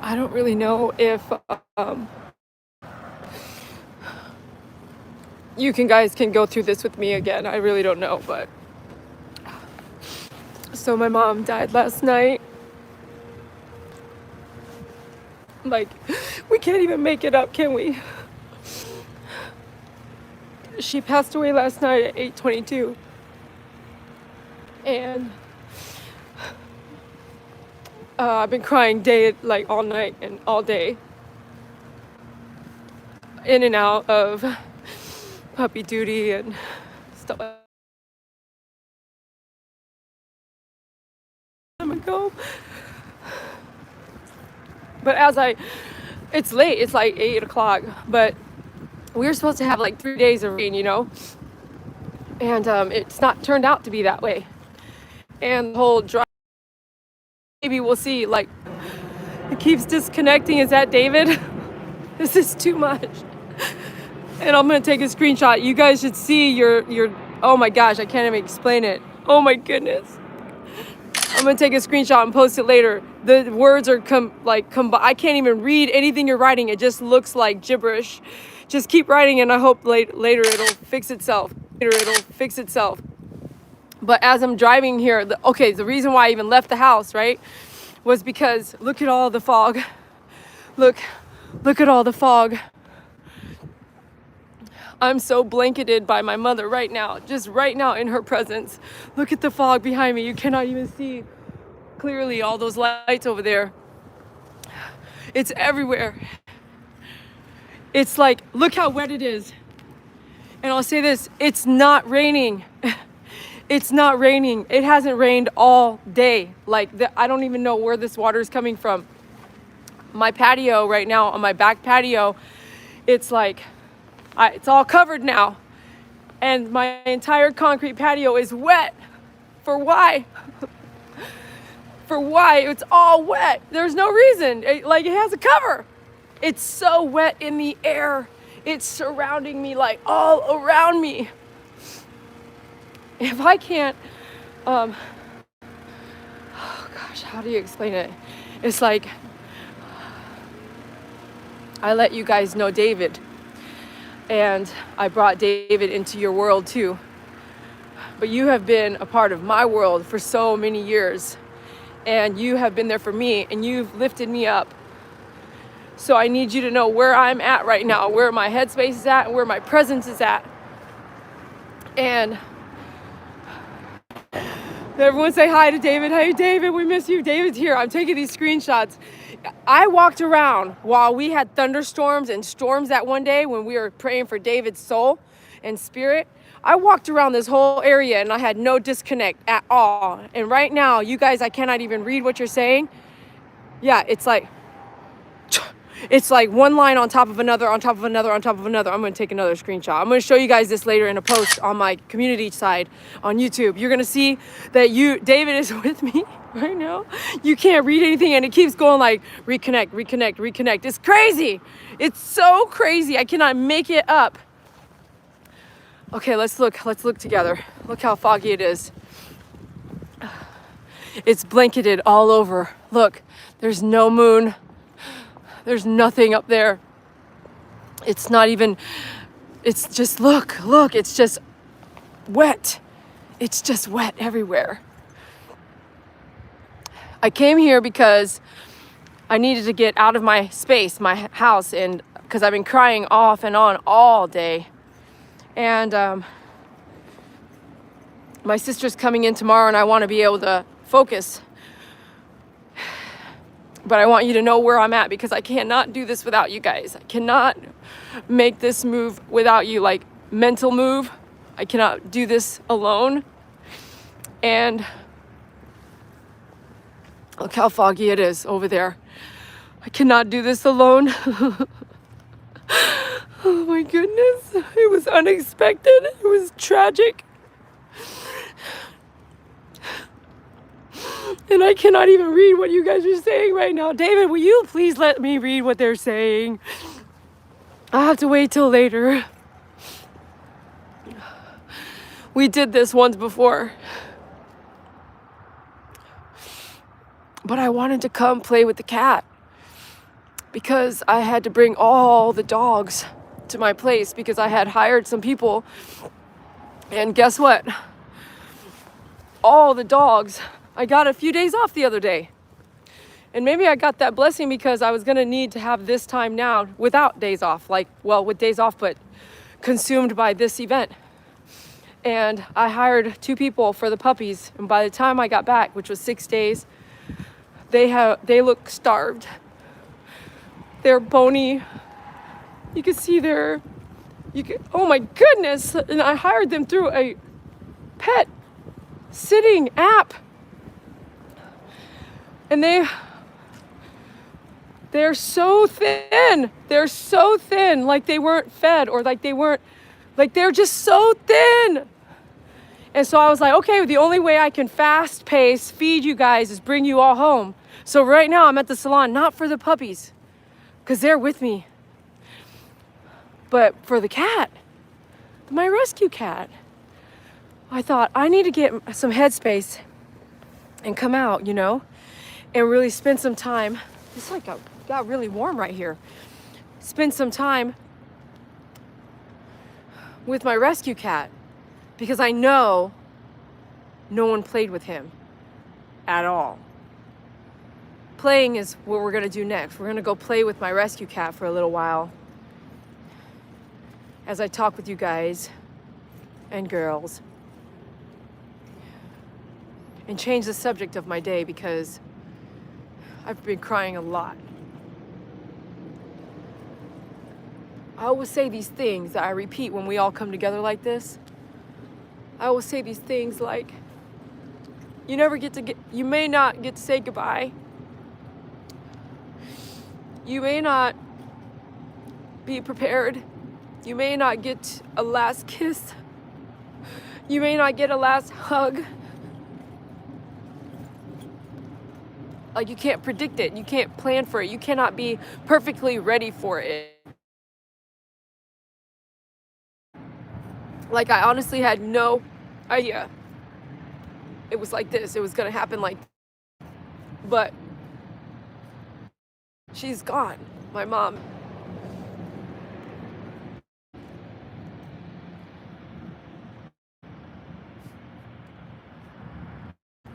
I don't really know if um, you guys can go through this with me again. I really don't know, but so my mom died last night. Like, we can't even make it up, can we? She passed away last night at 8:22, and I've been crying like all night and all day, in and out of puppy duty and stuff like that. Ago. But it's late, it's like 8 o'clock, but we were supposed to have like 3 days of rain, and it's not turned out to be that way. And the whole drive, maybe we'll see, like, it keeps disconnecting. Is that David? This is too much. And I'm gonna take a screenshot. You guys should see your, oh my gosh, I can't even explain it. Oh my goodness. I'm gonna take a screenshot and post it later. The words are I can't even read anything you're writing. It just looks like gibberish. Just keep writing, and I hope later it'll fix itself. But as I'm driving here, the reason why I even left the house, right, was because look at all the fog. Look at all the fog. I'm so blanketed by my mother right now, just right now in her presence. Look at the fog behind me. You cannot even see clearly all those lights over there. It's everywhere. It's like, look how wet it is. And I'll say this, it's not raining. It's not raining. It hasn't rained all day. I don't even know where this water is coming from. My patio right now, on my back patio, it's like, it's all covered now. And my entire concrete patio is wet. For why? For why? It's all wet. There's no reason. It has a cover. It's so wet in the air. It's surrounding me, like all around me. If I can't, oh gosh, how do you explain it? It's like, I let you guys know David, and I brought David into your world too. But you have been a part of my world for so many years, and you have been there for me, and you've lifted me up. So I need you to know where I'm at right now, where my headspace is at, and where my presence is at. And everyone say hi to David. Hey, David, we miss you. David's here. I'm taking these screenshots. I walked around while we had thunderstorms and storms that one day when we were praying for David's soul and spirit. I walked around this whole area and I had no disconnect at all. And right now, you guys, I cannot even read what you're saying. Yeah, it's like one line on top of another, on top of another, on top of another. I'm going to take another screenshot. I'm going to show you guys this later in a post on my community side on YouTube. You're going to see that David is with me right now. You can't read anything, and it keeps going like reconnect, reconnect, reconnect. It's crazy. It's so crazy. I cannot make it up. Okay, let's look together. Look how foggy it is. It's blanketed all over. Look, there's no moon. There's nothing up there. It's just, look, it's just wet. It's just wet everywhere. I came here because I needed to get out of my space, my house, and because I've been crying off and on all day. And my sister's coming in tomorrow, and I want to be able to focus. But I want you to know where I'm at, because I cannot do this without you guys. I cannot make this move without you, like mental move. I cannot do this alone. And look how foggy it is over there. I cannot do this alone. Oh my goodness. It was unexpected. It was tragic. And I cannot even read what you guys are saying right now. David, will you please let me read what they're saying? I'll have to wait till later. We did this once before. But I wanted to come play with the cat. because I had to bring all the dogs to my place because I had hired some people. And guess what? All the dogs, I got a few days off the other day. And maybe I got that blessing because I was gonna need to have this time now without days off, like, well, with days off, but consumed by this event. And I hired 2 people for the puppies. And by the time I got back, which was 6 days, they look starved. They're bony. You can see oh my goodness. And I hired them through a pet sitting app. And they're so thin. They're so thin, like they weren't fed, or like they're just so thin. And so I was like, okay, the only way I can fast pace feed you guys is bring you all home. So right now I'm at the salon, not for the puppies, because they're with me, but for the cat, my rescue cat. I thought I need to get some headspace and come out, and really spend some time. It's like got really warm right here. Spend some time with my rescue cat because I know no one played with him at all. Playing is what we're gonna do next. We're gonna go play with my rescue cat for a little while as I talk with you guys and girls and change the subject of my day because I've been crying a lot. I always say these things that I repeat when we all come together like this. I always say these things like, you may not get to say goodbye. You may not be prepared. You may not get a last kiss. You may not get a last hug. Like, you can't predict it. You can't plan for it. You cannot be perfectly ready for it. Like, I honestly had no idea it was like this. It was gonna happen like this. But she's gone, my mom.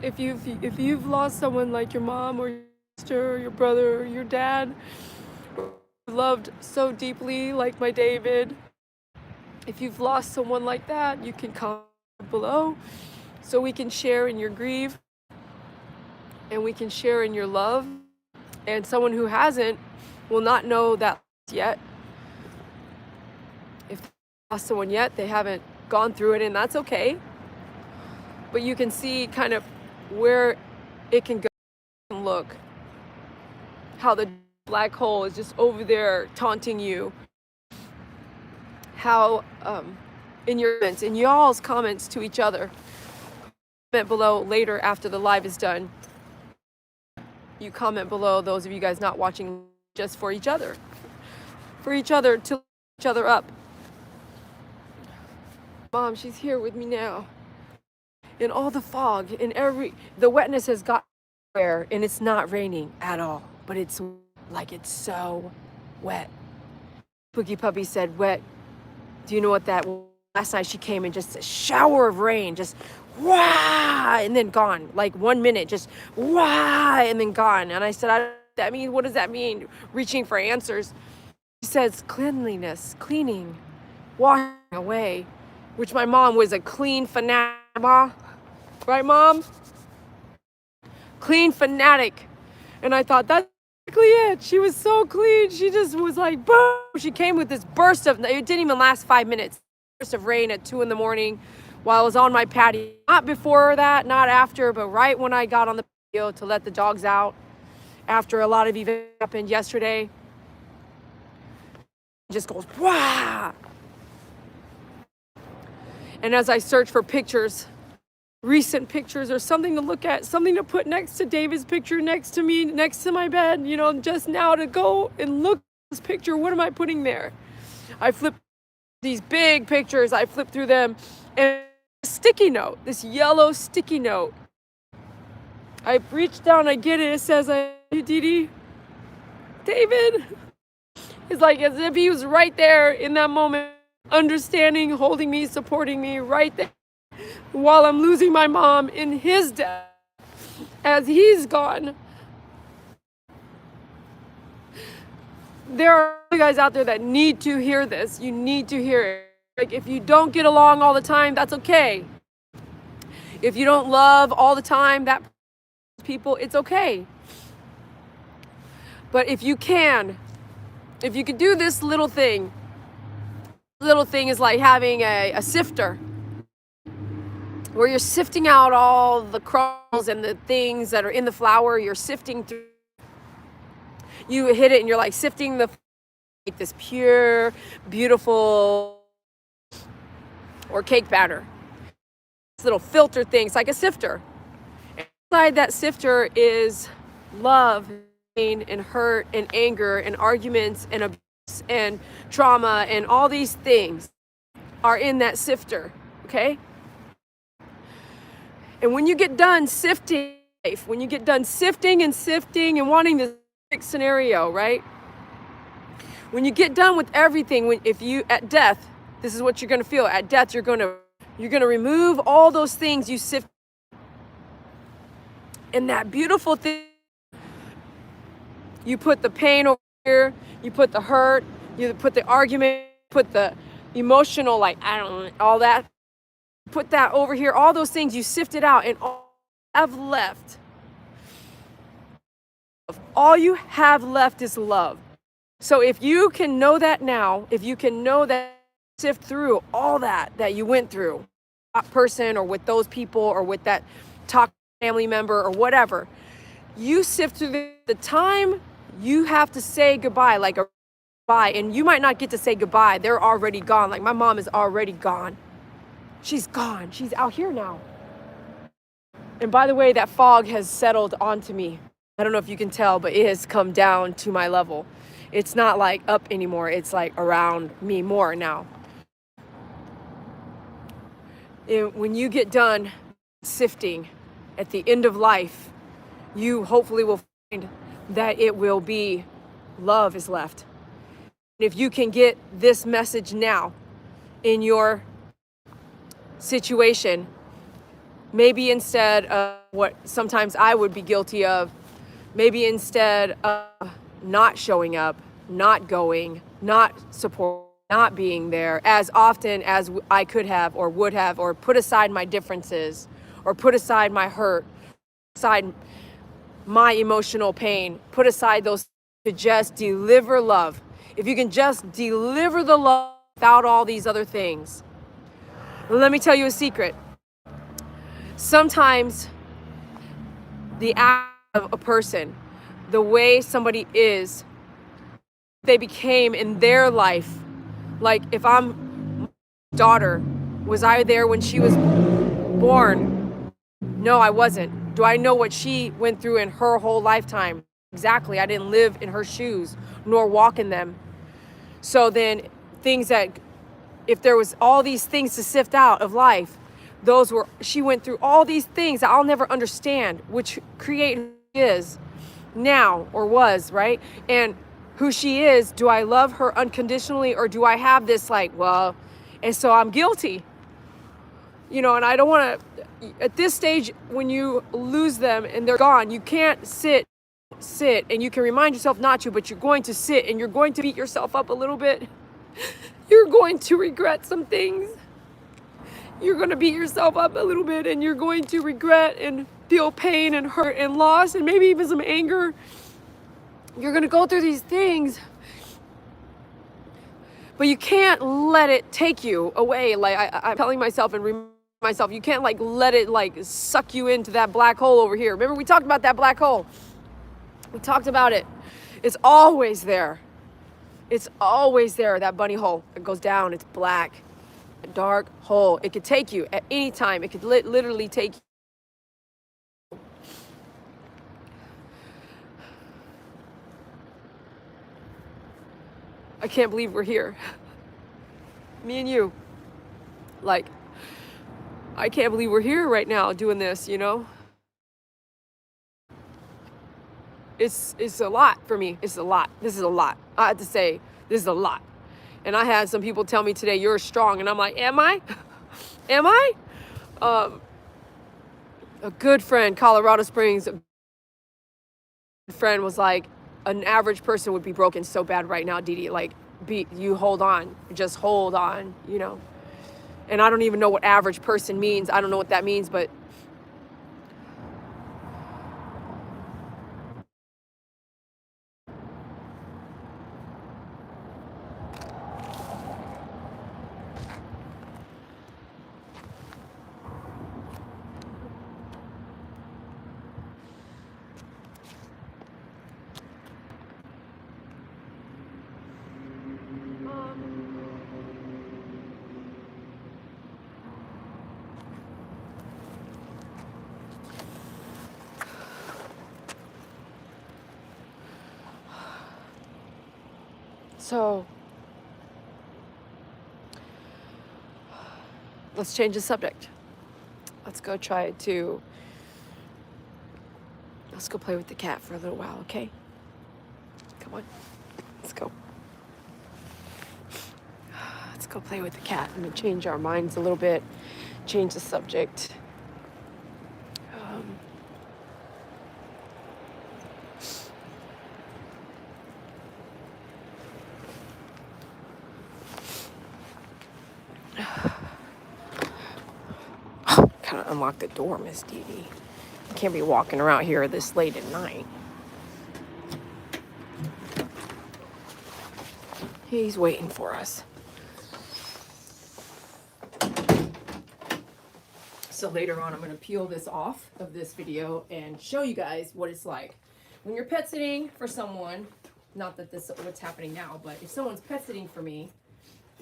If you've lost someone like your mom or your sister or your brother or your dad, loved so deeply like my David, if you've lost someone like that, you can comment below so we can share in your grief and we can share in your love. And someone who hasn't will not know that yet. If they lost someone yet, they haven't gone through it, and that's okay. But you can see kind of where it can go and look. How the black hole is just over there taunting you. How in y'all's comments to each other, comment below later after the live is done. You comment below, those of you guys not watching, just for each other. For each other, to lift each other up. Mom, she's here with me now. In all the fog, the wetness has got everywhere, and it's not raining at all, but it's like it's so wet. Spooky Puppy said wet. Do you know what that was? Last night she came in just a shower of rain, just wah, and then gone. Like 1 minute, just wah, and then gone. And I said, what does that mean? Reaching for answers. She says cleanliness, cleaning, washing away, which my mom was a clean fanatic. Right, Mom? Clean fanatic. And I thought, that's exactly it. She was so clean. She just was like, boom. She came with this burst it didn't even last 5 minutes. Burst of rain at 2 a.m. while I was on my patio. Not before that, not after, but right when I got on the patio to let the dogs out after a lot of events happened yesterday. It just goes, wow. And as I search for pictures, recent pictures or something to look at, something to put next to David's picture, next to me, next to my bed, just now to go and look at this picture. What am I putting there? I flipped these big pictures. I flipped through them, and a sticky note, this yellow sticky note. I reach down, I get it. It says, hey, Dede, David. It's like as if he was right there in that moment, understanding, holding me, supporting me right there while I'm losing my mom in his death as he's gone. There are guys out there that need to hear this. You need to hear it. Like, if you don't get along all the time, that's okay. If you don't love all the time, that people, it's okay. But if you could do this little thing is like having a sifter where you're sifting out all the crumbs and the things that are in the flour. You're sifting through. You hit it and you're like sifting like this pure, beautiful, or cake batter. This little filter thing. It's like a sifter. Inside that sifter is love, pain, and hurt, and anger, and arguments, and abuse, and trauma, and all these things are in that sifter, okay? And when you get done sifting and wanting this scenario, right? When you get done with everything, at death, this is what you're gonna feel. At death, you're gonna remove all those things you sift. And that beautiful thing, you put the pain over here, you put the hurt, you put the argument, put the emotional, like, I don't know, all that. Put that over here, all those things, you sift it out, and all you have left is love. So if you can know that now, if you can know that, sift through all that you went through, that person or with those people or with that toxic family member or whatever, you sift through the time you have to say goodbye, like a goodbye, and you might not get to say goodbye. They're already gone. Like my mom is already gone. She's gone. She's out here now. And by the way, that fog has settled onto me. I don't know if you can tell, but it has come down to my level. It's not like up anymore. It's like around me more now. When you get done sifting at the end of life, you hopefully will find that it will be love is left. If you can get this message now in your situation, maybe instead of what sometimes I would be guilty of, maybe instead of not showing up, not going, not supporting, not being there as often as I could have or would have, or put aside my differences, or put aside my hurt, aside my emotional pain, put aside those, to just deliver love. If you can just deliver the love without all these other things. Let me tell you a secret. Sometimes the act of a person, the way somebody is, they became in their life. Like if I'm daughter, was I there when she was born? No, I wasn't. Do I know what she went through in her whole lifetime? Exactly. I didn't live in her shoes nor walk in them. So then things that, if there was all these things to sift out of life, she went through all these things that I'll never understand, which create who she is now or was, right? And who she is, do I love her unconditionally, or do I have this like, well, and so I'm guilty, and I don't want to, at this stage, when you lose them and they're gone, you can't sit, and you can remind yourself not to, but you're going to sit and you're going to beat yourself up a little bit. You're going to regret some things. You're going to beat yourself up a little bit, and you're going to regret and feel pain and hurt and loss and maybe even some anger. You're going to go through these things, but you can't let it take you away. Like I'm telling myself and reminding myself, you can't like let it like suck you into that black hole over here. Remember we talked about that black hole? We talked about it. It's always there. It's always there, that bunny hole. It goes down, it's black, a dark hole. It could take you at any time. It could literally take you. I can't believe we're here. Me and you. Like, I can't believe we're here right now doing this, it's a lot for me. It's a lot. This is a lot. I have to say, this is a lot. And I had some people tell me today, you're strong. And I'm like, am I? Am I? A good friend, Colorado Springs, a friend was like, an average person would be broken so bad right now, Dede. Like, you hold on. Just hold on, you know. And I don't even know what average person means. I don't know what that means, but so let's change the subject. Let's go let's go play with the cat for a little while, okay? Come on, let's go. Let's go play with the cat. I'm gonna change our minds a little bit, change the subject. Kind of unlock the door, Miss Dede. You can't be walking around here this late at night. He's waiting for us. So later on, I'm going to peel this off of this video and show you guys what it's like when you're pet sitting for someone. Not that this is what's happening now, but if someone's pet sitting for me,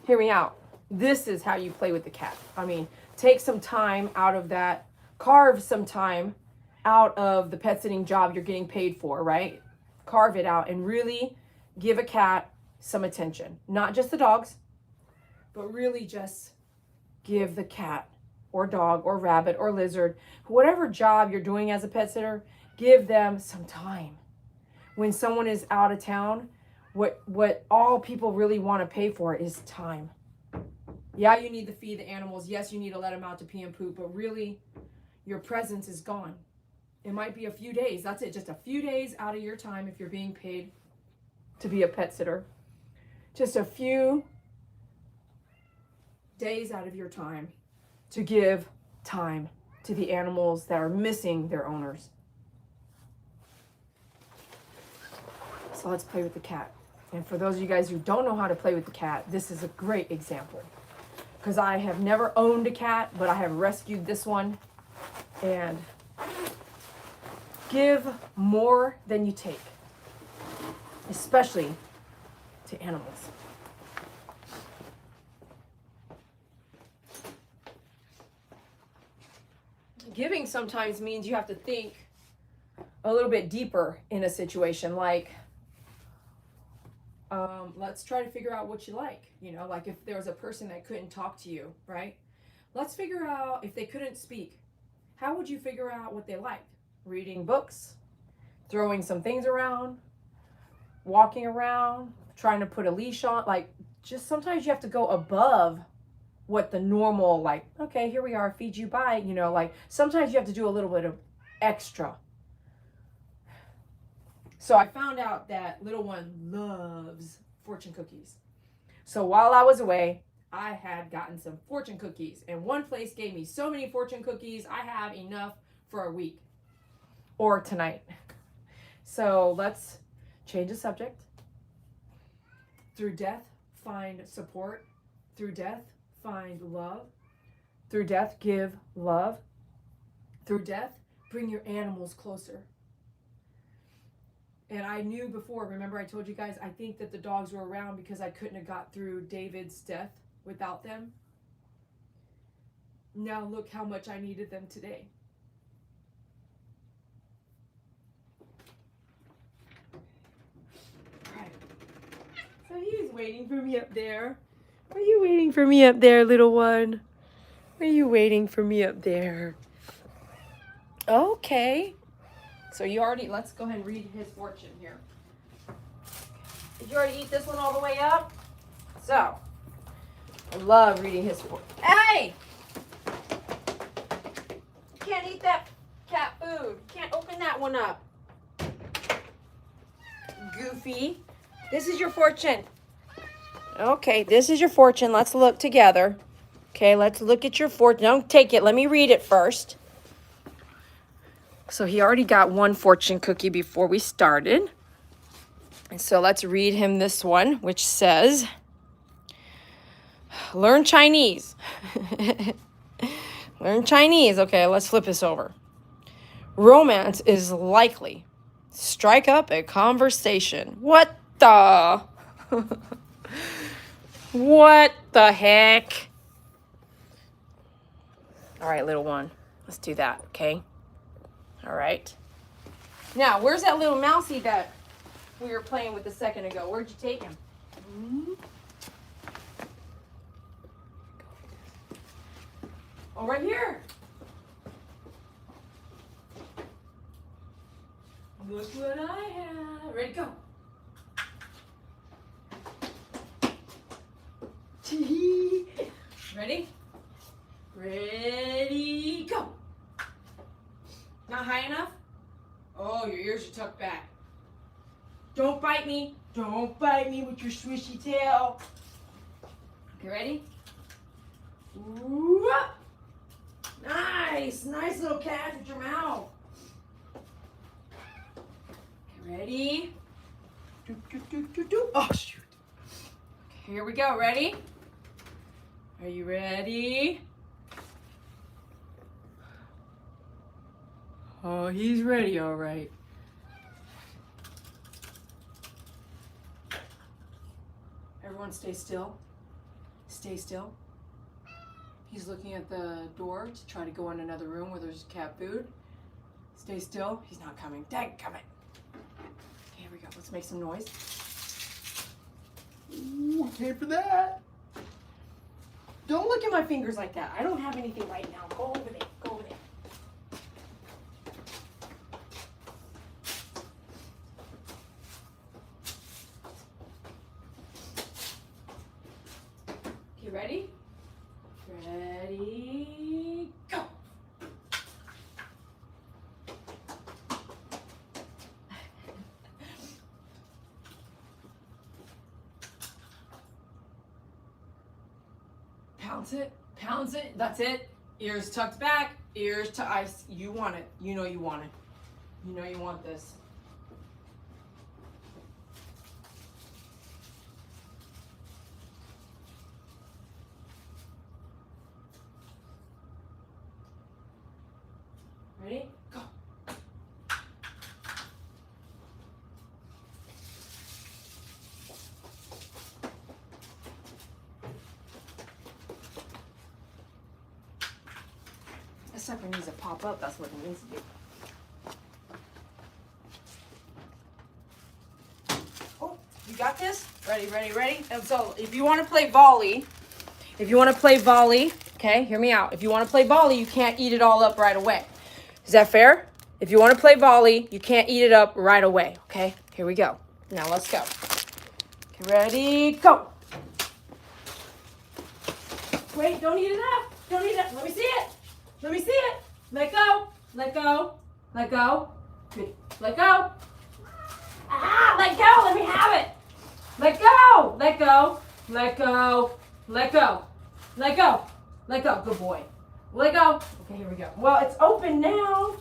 hear me out. This is how you play with the cat. I mean, take some time out of that, carve some time out of the pet sitting job you're getting paid for, right? Carve it out and really give a cat some attention. Not just the dogs, but really just give the cat or dog or rabbit or lizard, whatever job you're doing as a pet sitter, give them some time. When someone is out of town, what all people really want to pay for is time. Yeah, you need to feed the animals. Yes, you need to let them out to pee and poop, but really your presence is gone. It might be a few days. That's it. Just a few days out of your time if you're being paid to be a pet sitter. Just a few days out of your time to give time to the animals that are missing their owners. So let's play with the cat. And for those of you guys who don't know how to play with the cat, this is a great example. Because I have never owned a cat, but I have rescued this one. And give more than you take, especially to animals. Giving sometimes means you have to think a little bit deeper in a situation. Like, let's try to figure out what you like. You know, like if there was a person that couldn't talk to you, right? Let's figure out if they couldn't speak. How would you figure out what they liked? Reading books, throwing some things around, walking around, trying to put a leash on. Like, just sometimes you have to go above what the normal, like, okay, here we are, feed you, bye. You know, like sometimes you have to do a little bit of extra. So I found out that little one loves fortune cookies. So while I was away, I had gotten some fortune cookies, and one place gave me so many fortune cookies, I have enough for a week or tonight. So let's change the subject. Through death, find support. Through death, find love. Through death, give love. Through death, bring your animals closer. And I knew before, remember I told you guys, I think that the dogs were around because I couldn't have got through David's death without them. Now look how much I needed them today. Right. So he's waiting for me up there. Are you waiting for me up there, little one? Are you waiting for me up there? Okay. So you already, let's go ahead and read his fortune here. Did you already eat this one all the way up? So, I love reading his fortune. Hey! You can't eat that cat food. You can't open that one up. Goofy. This is your fortune. Okay, this is your fortune. Let's look together. Okay, let's look at your fortune. Don't take it. Let me read it first. So he already got one fortune cookie before we started. And so let's read him this one, which says, learn Chinese. Learn Chinese. Okay, let's flip this over. Romance is likely. Strike up a conversation. What the? What the heck? All right, little one. Let's do that, okay? All right. Now, where's that little mousey that we were playing with a second ago? Where'd you take him? Oh, right here. Look what I have. Ready, go. Ready? Ready, go. Not high enough? Oh, your ears are tucked back. Don't bite me. Don't bite me with your swishy tail. Okay, ready? Whoop. Nice. Nice little catch with your mouth. Okay, ready? Do, do, do, do, do. Oh, shoot. Okay, here we go. Ready? Are you ready? Oh, he's ready, all right. Everyone stay still. Stay still. He's looking at the door to try to go in another room where there's cat food. Stay still. He's not coming. Dang, coming. Here we go. Let's make some noise. Ooh, okay for that. Don't look at my fingers like that. I don't have anything right now. Go over there. Go over there. Okay, ready? Ready, go. Pounce it, pounce it. That's it. Ears tucked back, ears to ice. You want it. You know you want it. You know you want this. Ready? Go. That sucker needs to pop up. That's what it needs to do. Oh, you got this? Ready, ready, ready? And so if you want to play volley, okay, hear me out. If you want to play volley, you can't eat it all up right away. Is that fair? If you want to play volley, you can't eat it up right away, okay? Here we go. Now let's go. Okay, ready, go. Wait, don't eat it up. Don't eat it up. Let me see it. Let me see it. Let go. Let go. Let go. Good. Let go. Ah, let go. Let me have it. Let go. Let go. Let go. Let go. Let go. Let go. Good boy. Let go. Okay, here we go. Well, it's open now.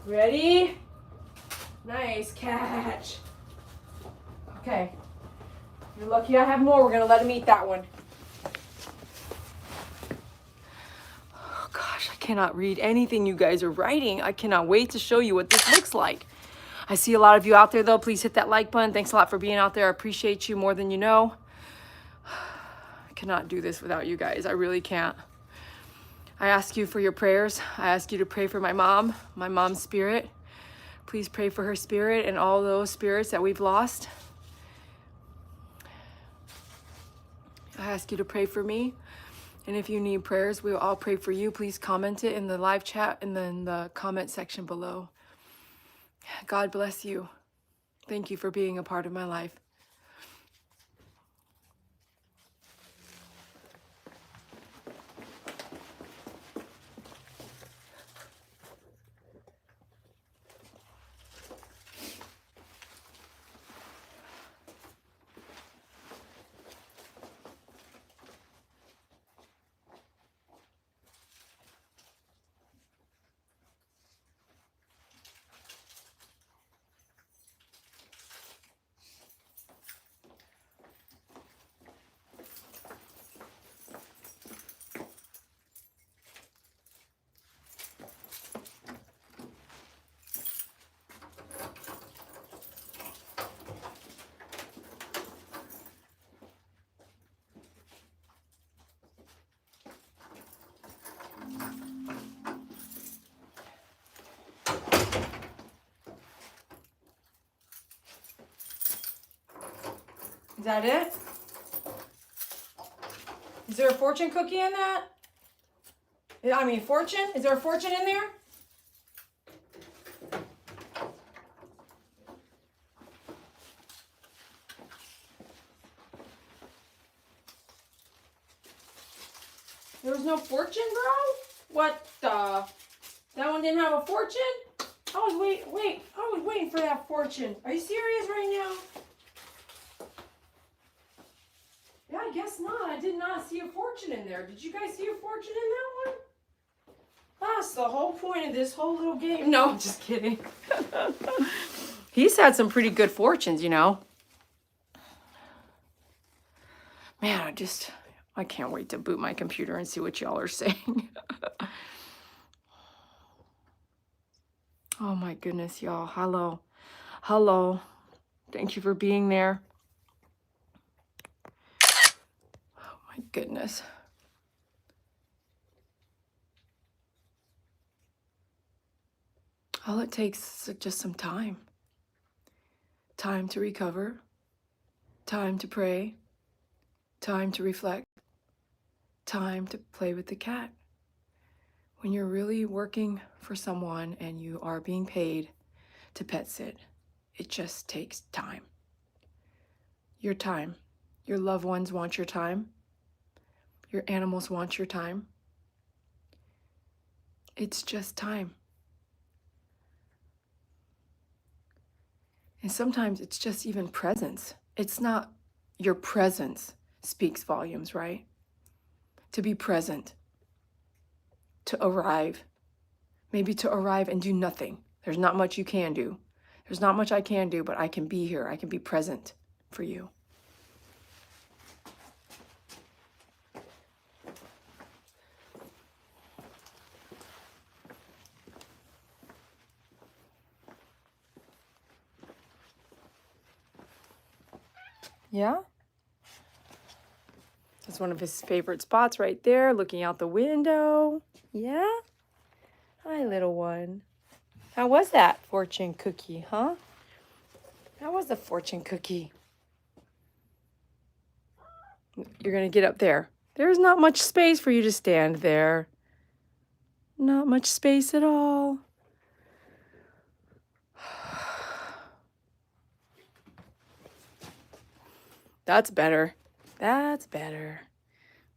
Ready? Nice catch. Okay. You're lucky I have more. We're going to let him eat that one. Oh, gosh, I cannot read anything you guys are writing. I cannot wait to show you what this looks like. I see a lot of you out there, though. Please hit that like button. Thanks a lot for being out there. I appreciate you more than you know. I cannot do this without you guys. I really can't. I ask you for your prayers. I ask you to pray for my mom's spirit. Please pray for her spirit and all those spirits that we've lost. I ask you to pray for me. And if you need prayers, we'll all pray for you. Please comment it in the live chat and then the comment section below. God bless you. Thank you for being a part of my life. Is that it? Is there a fortune cookie in that? I mean, fortune? Is there a fortune in there? There was no fortune, bro? What the? That one didn't have a fortune? I was waiting for that fortune. Are you serious right now? Yeah, I guess not. I did not see a fortune in there. Did you guys see a fortune in that one? That's the whole point of this whole little game. No, I'm just kidding. He's had some pretty good fortunes, you know. Man, I can't wait to boot my computer and see what y'all are saying. Oh my goodness, y'all. Hello. Hello. Thank you for being there. Oh my goodness. All it takes is just some time. Time to recover. Time to pray. Time to reflect. Time to play with the cat. When you're really working for someone and you are being paid to pet sit, it just takes time. Your time. Your loved ones want your time. Your animals want your time. It's just time. And sometimes it's just even presence. It's not your presence speaks volumes, right? To be present. To arrive. Maybe to arrive and do nothing. There's not much you can do. There's not much I can do, but I can be here. I can be present for you. Yeah? That's one of his favorite spots right there, looking out the window. Yeah? Hi, little one. How was that fortune cookie, huh? How was the fortune cookie? You're going to get up there. There's not much space for you to stand there. Not much space at all. That's better. That's better.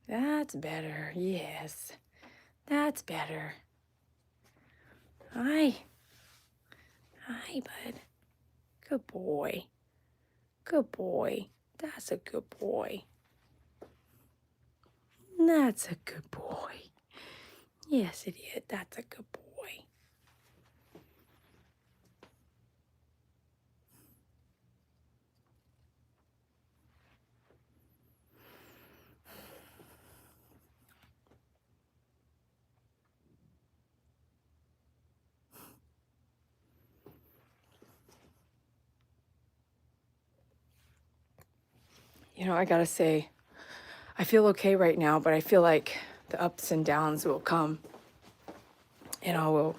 That's better. Yes. That's better. Hi. Hi, bud. Good boy. Good boy. That's a good boy. That's a good boy. Yes, it is. That's a good boy. You know, I gotta say, I feel okay right now, but I feel like the ups and downs will come. And I'll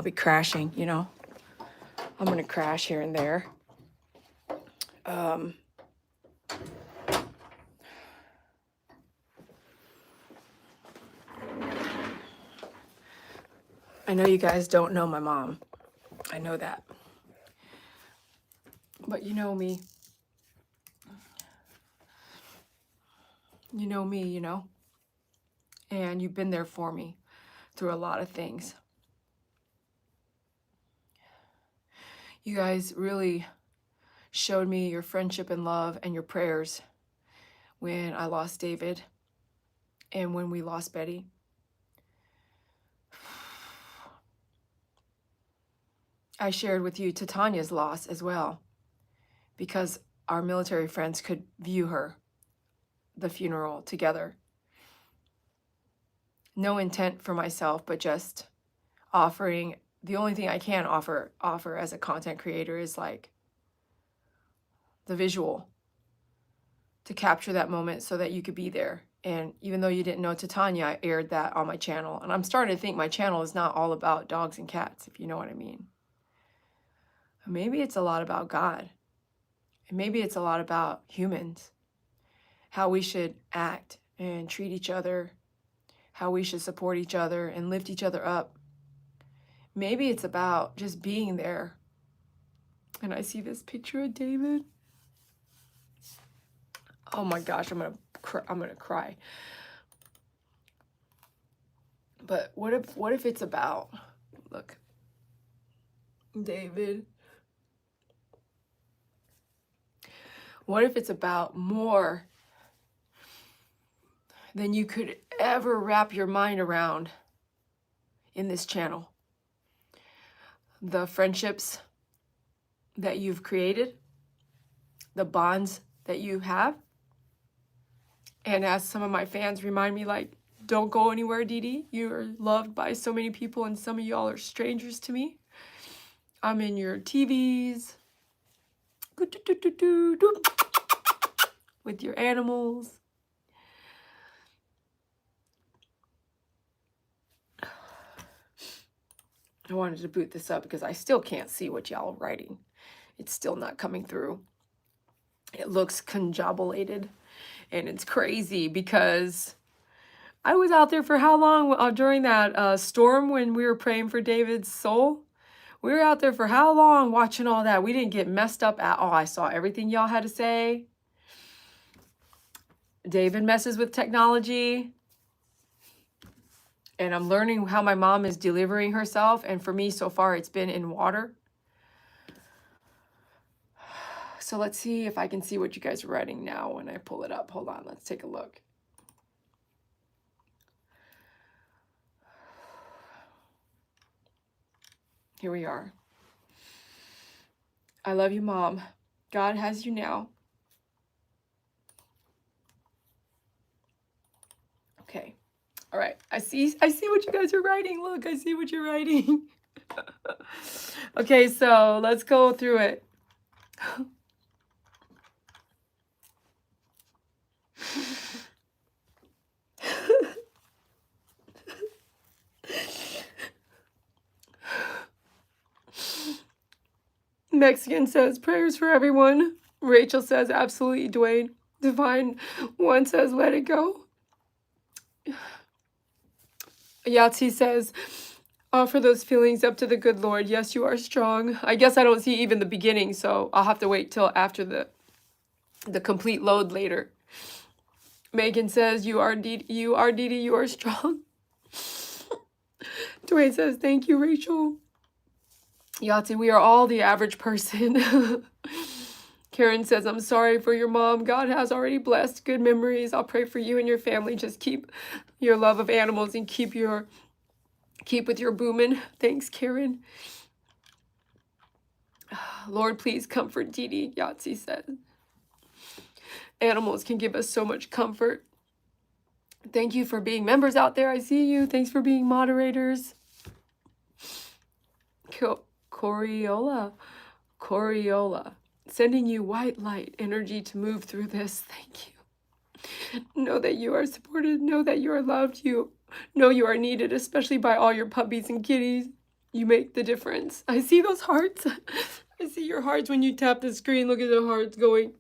be crashing, you know. I'm gonna crash here and there. I know you guys don't know my mom. I know that. But you know me. You know me, you know. And you've been there for me through a lot of things. You guys really showed me your friendship and love and your prayers when I lost David and when we lost Betty. I shared with you Titania's loss as well, because our military friends could view the funeral together. No intent for myself, but just offering. The only thing I can offer as a content creator is like the visual to capture that moment so that you could be there. And even though you didn't know Titania, I aired that on my channel. And I'm starting to think my channel is not all about dogs and cats, if you know what I mean. Maybe it's a lot about God. And maybe it's a lot about humans, how we should act and treat each other, how we should support each other and lift each other up. Maybe it's about just being there. And I see this picture of David. Oh my gosh, I'm gonna cry. But what if it's about, look, David. What if it's about more than you could ever wrap your mind around in this channel? The friendships that you've created, the bonds that you have. And as some of my fans remind me, like, don't go anywhere, Dede. You're loved by so many people and some of y'all are strangers to me. I'm in your TVs, with your animals. I wanted to boot this up because I still can't see what y'all are writing. It's still not coming through. It looks conjobulated and it's crazy because I was out there for how long during that storm when we were praying for David's soul? We were out there for how long watching all that? We didn't get messed up at all. I saw everything y'all had to say. David messes with technology. And I'm learning how my mom is delivering herself. And for me, so far, it's been in water. So let's see if I can see what you guys are writing now when I pull it up. Hold on, let's take a look. Here we are. I love you, Mom. God has you now. Okay. All right. I see what you guys are writing. Look, I see what you're writing. Okay, so let's go through it. Mexican says, prayers for everyone. Rachel says, absolutely, Dwayne. Divine One says, let it go. Yahtzee says, offer those feelings up to the good Lord. Yes, you are strong. I guess I don't see even the beginning, so I'll have to wait till after the complete load later. Megan says, you are Dede, you are strong. Dwayne says, thank you, Rachel. Yahtzee, we are all the average person. Karen says, I'm sorry for your mom. God has already blessed good memories. I'll pray for you and your family. Just keep your love of animals and keep with your booming. Thanks, Karen. Lord, please comfort Dede, Yahtzee said. Animals can give us so much comfort. Thank you for being members out there. I see you. Thanks for being moderators. Coriola. Sending you white light energy to move through this. Thank you. Know that you are supported. Know that you are loved. You know you are needed, especially by all your puppies and kitties. You make the difference. I see those hearts. I see your hearts when you tap the screen. Look at the hearts going.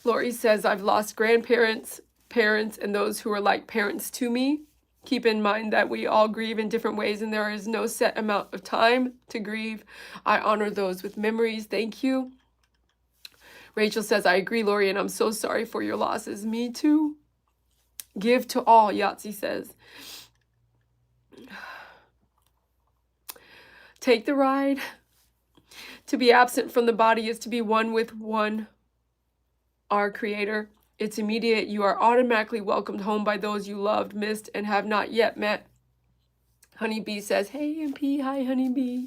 Lori says, I've lost grandparents, parents, and those who are like parents to me. Keep in mind that we all grieve in different ways and there is no set amount of time to grieve. I honor those with memories. Thank you. Rachel says, I agree, Lori, and I'm so sorry for your losses. Me too. Give to all, Yahtzee says. Take the ride. To be absent from the body is to be one with one, our Creator. It's immediate. You are automatically welcomed home by those you loved, missed, and have not yet met. Honeybee says, hey, MP. Hi, Honeybee.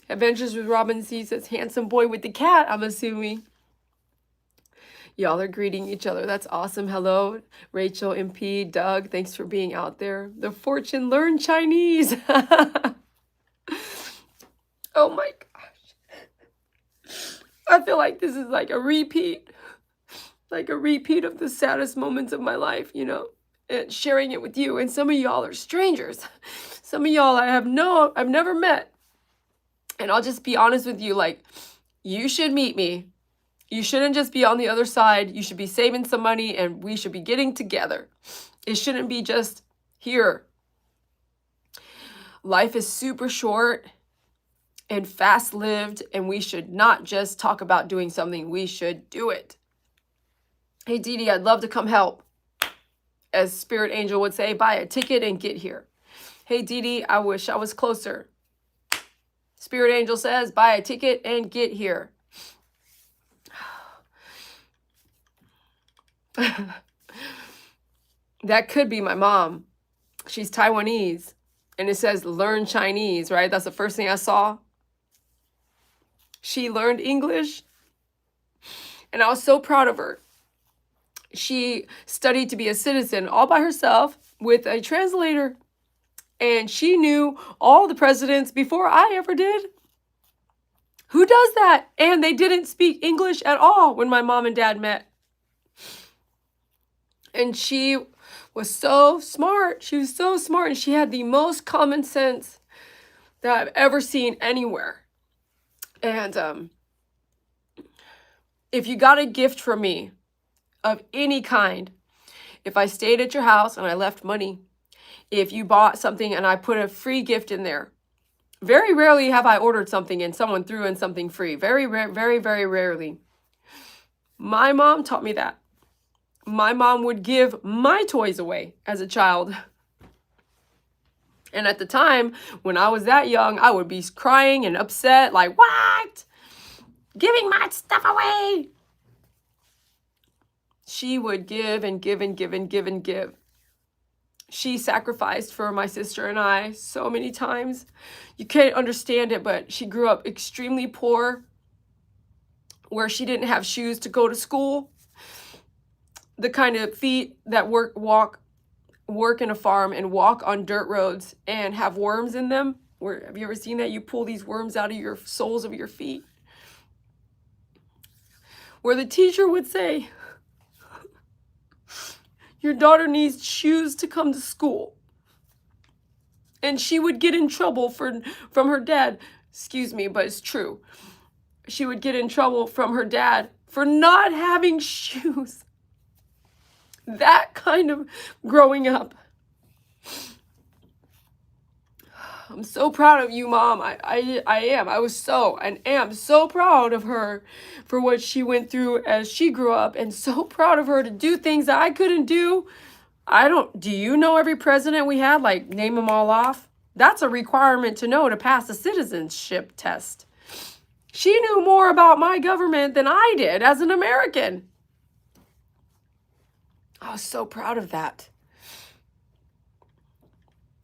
Adventures with Robin C says, handsome boy with the cat, I'm assuming. Y'all are greeting each other. That's awesome. Hello, Rachel, MP, Doug. Thanks for being out there. The Fortune learn Chinese. Oh my gosh. I feel like this is like a repeat of the saddest moments of my life, you know, and sharing it with you. And some of y'all are strangers. Some of y'all I've never met. And I'll just be honest with you, like, you should meet me. You shouldn't just be on the other side. You should be saving some money and we should be getting together. It shouldn't be just here. Life is super short and fast-lived, and we should not just talk about doing something. We should do it. Hey, Dede, I'd love to come help. As Spirit Angel would say, buy a ticket and get here. Hey, Dede, I wish I was closer. Spirit Angel says, buy a ticket and get here. That could be my mom. She's Taiwanese. And it says learn Chinese, right? That's the first thing I saw. She learned English. And I was so proud of her. She studied to be a citizen all by herself with a translator. And she knew all the presidents before I ever did. Who does that? And they didn't speak English at all when my mom and dad met. And she was so smart. She was so smart. And she had the most common sense that I've ever seen anywhere. And if you got a gift from me of any kind, if I stayed at your house and I left money, if you bought something and I put a free gift in there, very rarely have I ordered something and someone threw in something free. Very rarely. My mom taught me that. My mom would give my toys away as a child. And at the time, when I was that young, I would be crying and upset, like, what? Giving my stuff away. She would give and give and give and give and give. She sacrificed for my sister and I so many times. You can't understand it, but she grew up extremely poor, where she didn't have shoes to go to school. The kind of feet that work in a farm and walk on dirt roads and have worms in them. Have you ever seen that? You pull these worms out of your soles of your feet. Where the teacher would say, your daughter needs shoes to come to school. And she would get in trouble from her dad. Excuse me, but it's true. She would get in trouble from her dad for not having shoes. That kind of growing up. I'm so proud of you, Mom. I am. I was so and am so proud of her for what she went through as she grew up, and so proud of her to do things that I couldn't do. Do you know every president we had? Like, name them all off? That's a requirement to know to pass the citizenship test. She knew more about my government than I did as an American. I was so proud of that.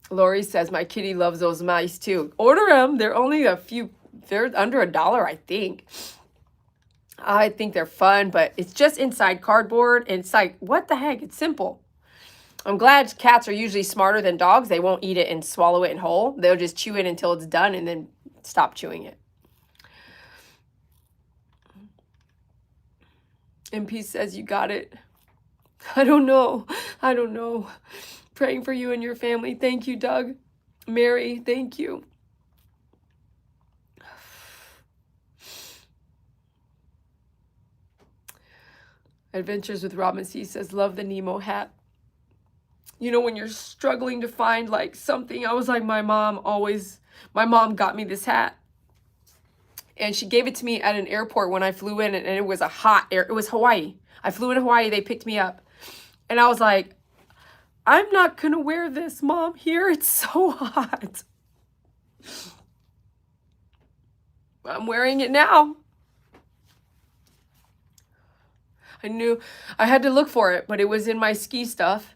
Lori says, my kitty loves those mice too. Order them. They're only they're under $1, I think. I think they're fun, but it's just inside cardboard. And it's like, what the heck? It's simple. I'm glad cats are usually smarter than dogs. They won't eat it and swallow it in whole. They'll just chew it until it's done and then stop chewing it. MP says, you got it. I don't know. Praying for you and your family. Thank you, Doug. Mary, thank you. Adventures with Robin C says, love the Nemo hat. You know, when you're struggling to find like something. I was like, my mom got me this hat. And she gave it to me at an airport when I flew in, and it was a hot air. It was Hawaii. I flew in Hawaii. They picked me up. And I was like, I'm not going to wear this, Mom. Here, it's so hot. I'm wearing it now. I knew I had to look for it, but it was in my ski stuff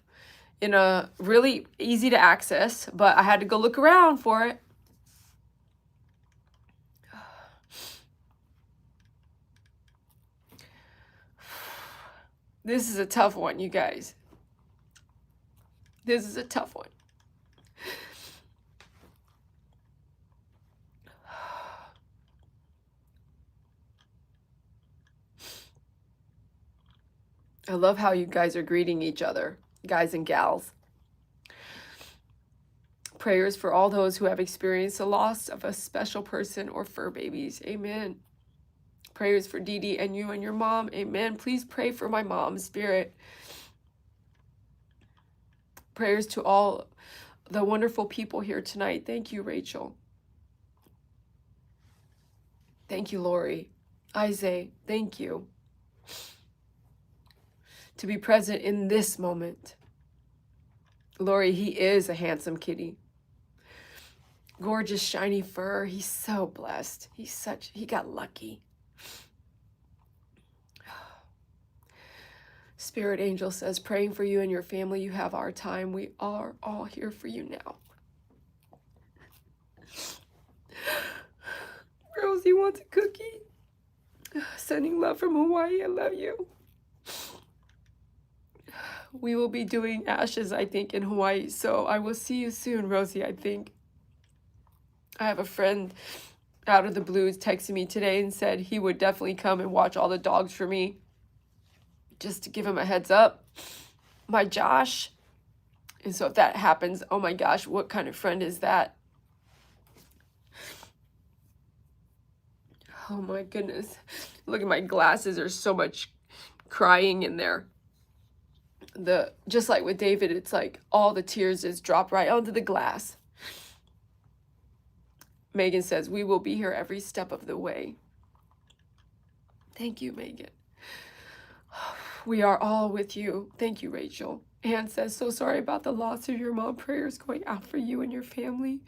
in a really easy to access, but I had to go look around for it. This is a tough one, you guys. This is a tough one. I love how you guys are greeting each other, guys and gals. Prayers for all those who have experienced the loss of a special person or fur babies. Amen. Prayers for Dede and you and your mom. Amen. Please pray for my mom's spirit. Prayers to all the wonderful people here tonight. Thank you, Rachel. Thank you, Lori. Isaiah, thank you. To be present in this moment. Lori, he is a handsome kitty. Gorgeous, shiny fur. He's so blessed. He got lucky. Spirit Angel says, praying for you and your family. You have our time. We are all here for you now. Rosie wants a cookie. Sending love from Hawaii. I love you. We will be doing ashes, I think, in Hawaii. So I will see you soon, Rosie, I think. I have a friend out of the blues texting me today and said he would definitely come and watch all the dogs for me. Just to give him a heads up. My Josh. And so if that happens, oh my gosh, what kind of friend is that? Oh my goodness. Look at my glasses. There's so much crying in there. Just like with David, it's like all the tears just drop right onto the glass. Megan says, we will be here every step of the way. Thank you, Megan. We are all with you. Thank you, Rachel. Anne says, so sorry about the loss of your mom. Prayers going out for you and your family.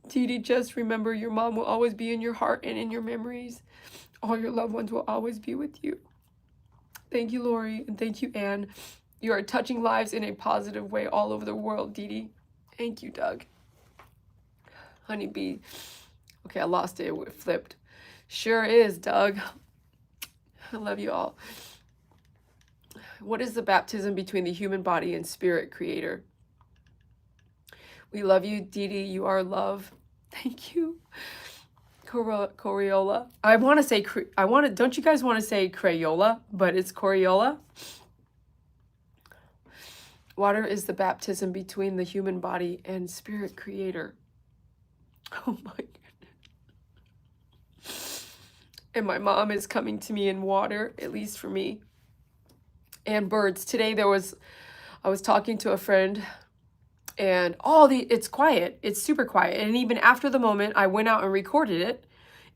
Dede, just remember your mom will always be in your heart and in your memories. All your loved ones will always be with you. Thank you, Lori, and thank you, Anne. You are touching lives in a positive way all over the world, Dede. Thank you, Doug. Honeybee. Okay, I lost it. It flipped. Sure is, Doug. I love you all. What is the baptism between the human body and spirit creator? We love you, Dede. You are love. Thank you. Coriola. Don't you guys want to say Crayola? But it's Coriola. Water is the baptism between the human body and spirit creator. Oh my goodness. And my mom is coming to me in water, at least for me. And birds. Today I was talking to a friend, and it's quiet. It's super quiet. And even after the moment I went out and recorded it,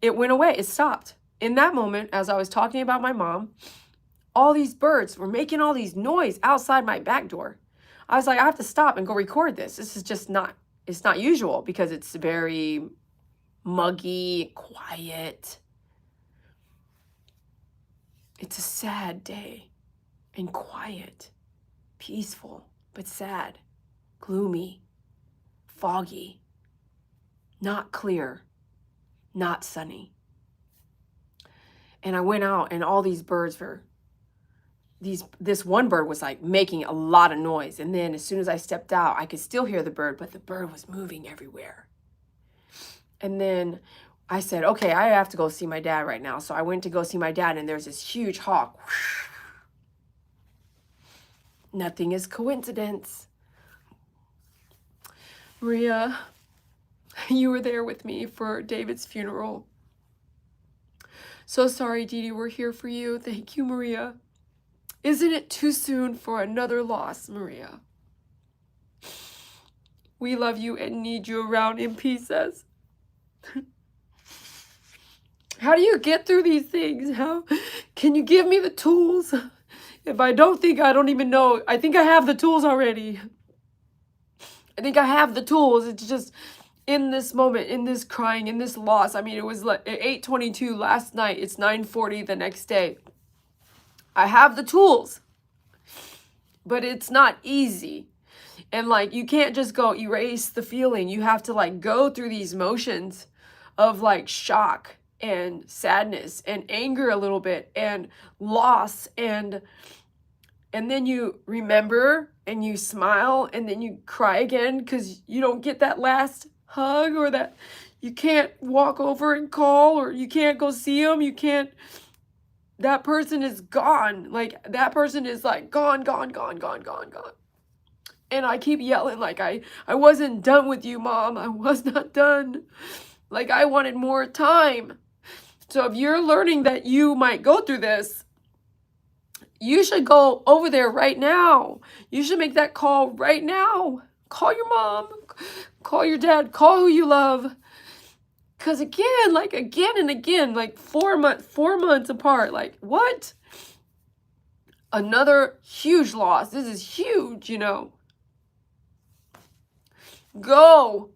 it went away. It stopped. In that moment, as I was talking about my mom, all these birds were making all these noise outside my back door. I was like, I have to stop and go record this. This is just it's not usual because it's very muggy, quiet. It's a sad day. And quiet, peaceful, but sad, gloomy, foggy, not clear, not sunny. And I went out and all these birds this one bird was like making a lot of noise. And then as soon as I stepped out, I could still hear the bird, but the bird was moving everywhere. And then I said, okay, I have to go see my dad right now. So I went to go see my dad, and there's this huge hawk. Nothing is coincidence. Maria, you were there with me for David's funeral. So sorry, Dede, we're here for you. Thank you, Maria. Isn't it too soon for another loss, Maria? We love you and need you around, MP says. How do you get through these things? How can you give me the tools? If I don't even know. I think I have the tools already. I think I have the tools. It's just in this moment, in this crying, in this loss. I mean, it was like 8:22 last night. It's 9:40 the next day. I have the tools, but it's not easy. And like, you can't just go erase the feeling. You have to like go through these motions of like shock and sadness and anger a little bit and loss, and then you remember and you smile and then you cry again because you don't get that last hug, or that you can't walk over and call, or you can't go see them. You can't, that person is gone. Like, that person is like gone, gone, gone, gone, gone, gone. And I keep yelling like, I wasn't done with you, Mom. I was not done. Like, I wanted more time. So if you're learning that you might go through this, you should go over there right now. You should make that call right now. Call your mom, call your dad, call who you love. Because again, like again and again, like 4 months apart, like what? Another huge loss. This is huge, you know. Go.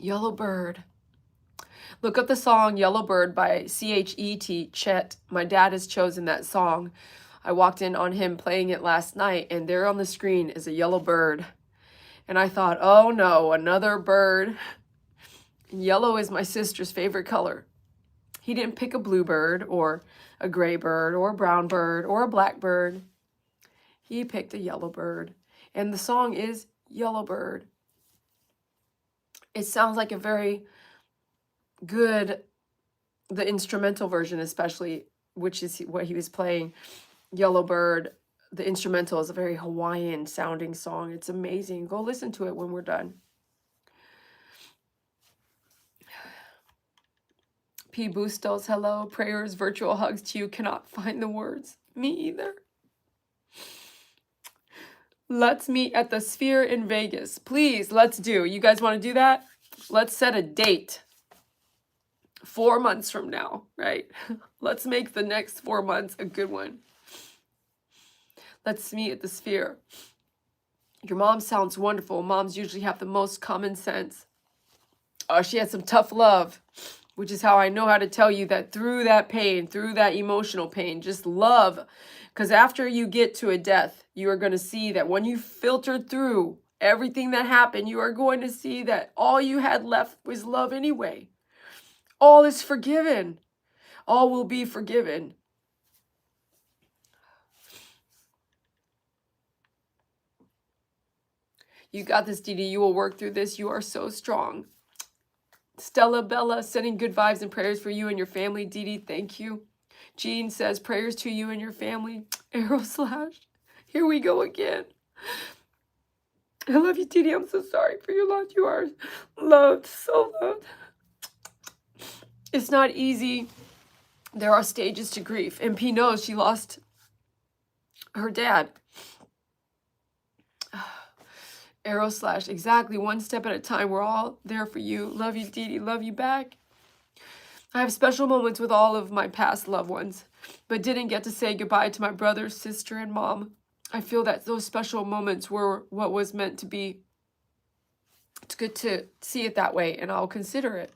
Yellow Bird. Look up the song Yellow Bird by CHET, Chet. My dad has chosen that song. I walked in on him playing it last night, and there on the screen is a yellow bird. And I thought, oh no, another bird. Yellow is my sister's favorite color. He didn't pick a blue bird or a gray bird or a brown bird or a black bird. He picked a yellow bird. And the song is Yellow Bird. It sounds like a very good, the instrumental version especially, which is what he was playing, Yellow Bird. The instrumental is a very Hawaiian sounding song. It's amazing. Go listen to it when we're done. P. Bustos, hello. Prayers, virtual hugs to you. Cannot find the words. Me either. Let's meet at the Sphere in Vegas. Please, let's do. You guys want to do that? Let's set a date. 4 months from now, right? Let's make the next 4 months a good one. Let's meet at the Sphere. Your mom sounds wonderful. Moms usually have the most common sense. Oh, she had some tough love, which is how I know how to tell you that through that pain, through that emotional pain, just love. Because after you get to a death, you are going to see that when you filtered through everything that happened, you are going to see that all you had left was love anyway. All is forgiven. All will be forgiven. You got this, Dede. You will work through this. You are so strong. Stella Bella, sending good vibes and prayers for you and your family. Dede, thank you. Jean says, prayers to you and your family. Arrow slash. Here we go again. I love you, Dede. I'm so sorry for your loss. You are loved, so loved. It's not easy. There are stages to grief. And P knows she lost her dad. Arrow slash. Exactly. One step at a time. We're all there for you. Love you, Dede. Love you back. I have special moments with all of my past loved ones, but didn't get to say goodbye to my brother, sister, and mom. I feel that those special moments were what was meant to be. It's good to see it that way, and I'll consider it.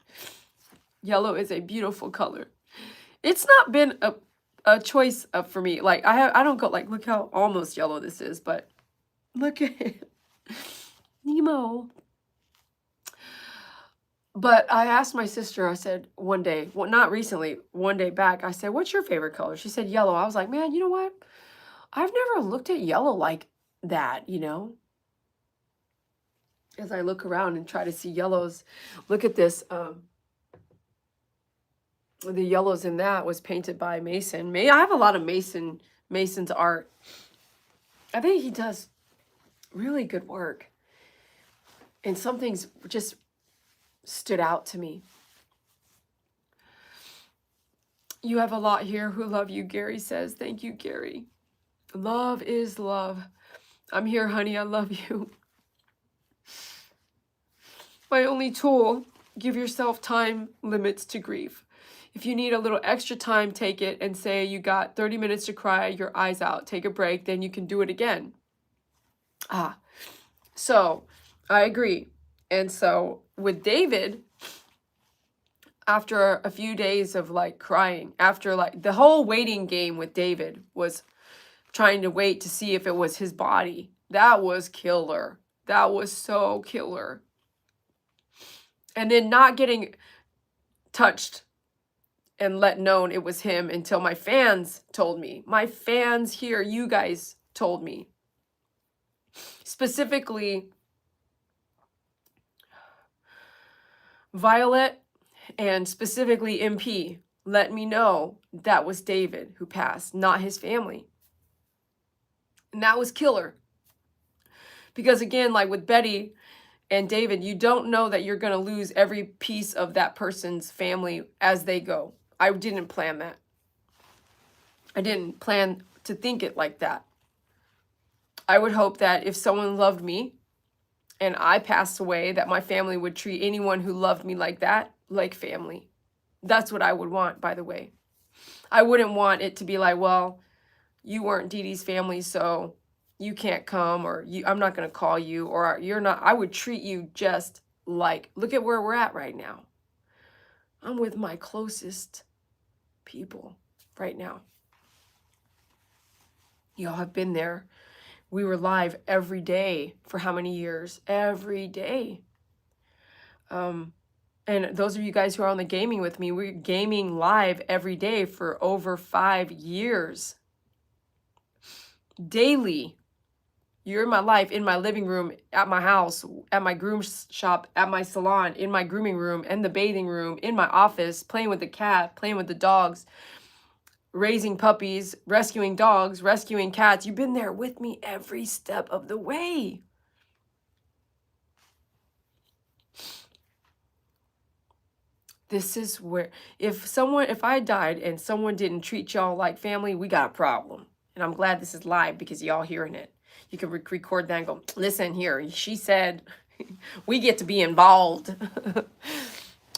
Yellow is a beautiful color. It's not been a choice for me. Like, I don't go, like, look how almost yellow this is, but look at it. Nemo. But I asked my sister, I said one day, well, not recently, one day back, I said, what's your favorite color? She said yellow. I was like, man, you know what? I've never looked at yellow like that, you know? As I look around and try to see yellows, look at this. The yellows in that was painted by Mason. I have a lot of Mason's art. I think he does really good work. And some things just stood out to me. You have a lot here who love you, Gary says. Thank you, Gary. Love is love. I'm here, honey. I love you. My only tool, give yourself time limits to grieve. If you need a little extra time, take it and say you got 30 minutes to cry your eyes out. Take a break, then you can do it again. So I agree. And so with David, after a few days of like crying, after like the whole waiting game with David was trying to wait to see if it was his body. That was killer. That was so killer. And then not getting touched and let known it was him until my fans told me. My fans here, you guys told me. Specifically, Violet and specifically MP let me know that was David who passed, not his family. And that was killer. Because again, like with Betty and David, you don't know that you're going to lose every piece of that person's family as they go. I didn't plan that. I didn't plan to think it like that. I would hope that if someone loved me and I passed away, that my family would treat anyone who loved me like that, like family. That's what I would want, by the way. I wouldn't want it to be like, well, you weren't Dede's family, so you can't come, or I'm not going to call you, or you're not. I would treat you just like, look at where we're at right now. I'm with my closest people right now. Y'all have been there. We were live every day for how many years? Every day. And those of you guys who are on the gaming with me, we're gaming live every day for over 5 years. Daily. You're in my life, in my living room, at my house, at my groom shop, at my salon, in my grooming room, in the bathing room, in my office, playing with the cat, playing with the dogs, raising puppies, rescuing dogs, rescuing cats. You've been there with me every step of the way. This is where, if I died and someone didn't treat y'all like family, we got a problem. And I'm glad this is live because y'all hearing it. You can record that and go, listen here, she said, we get to be involved.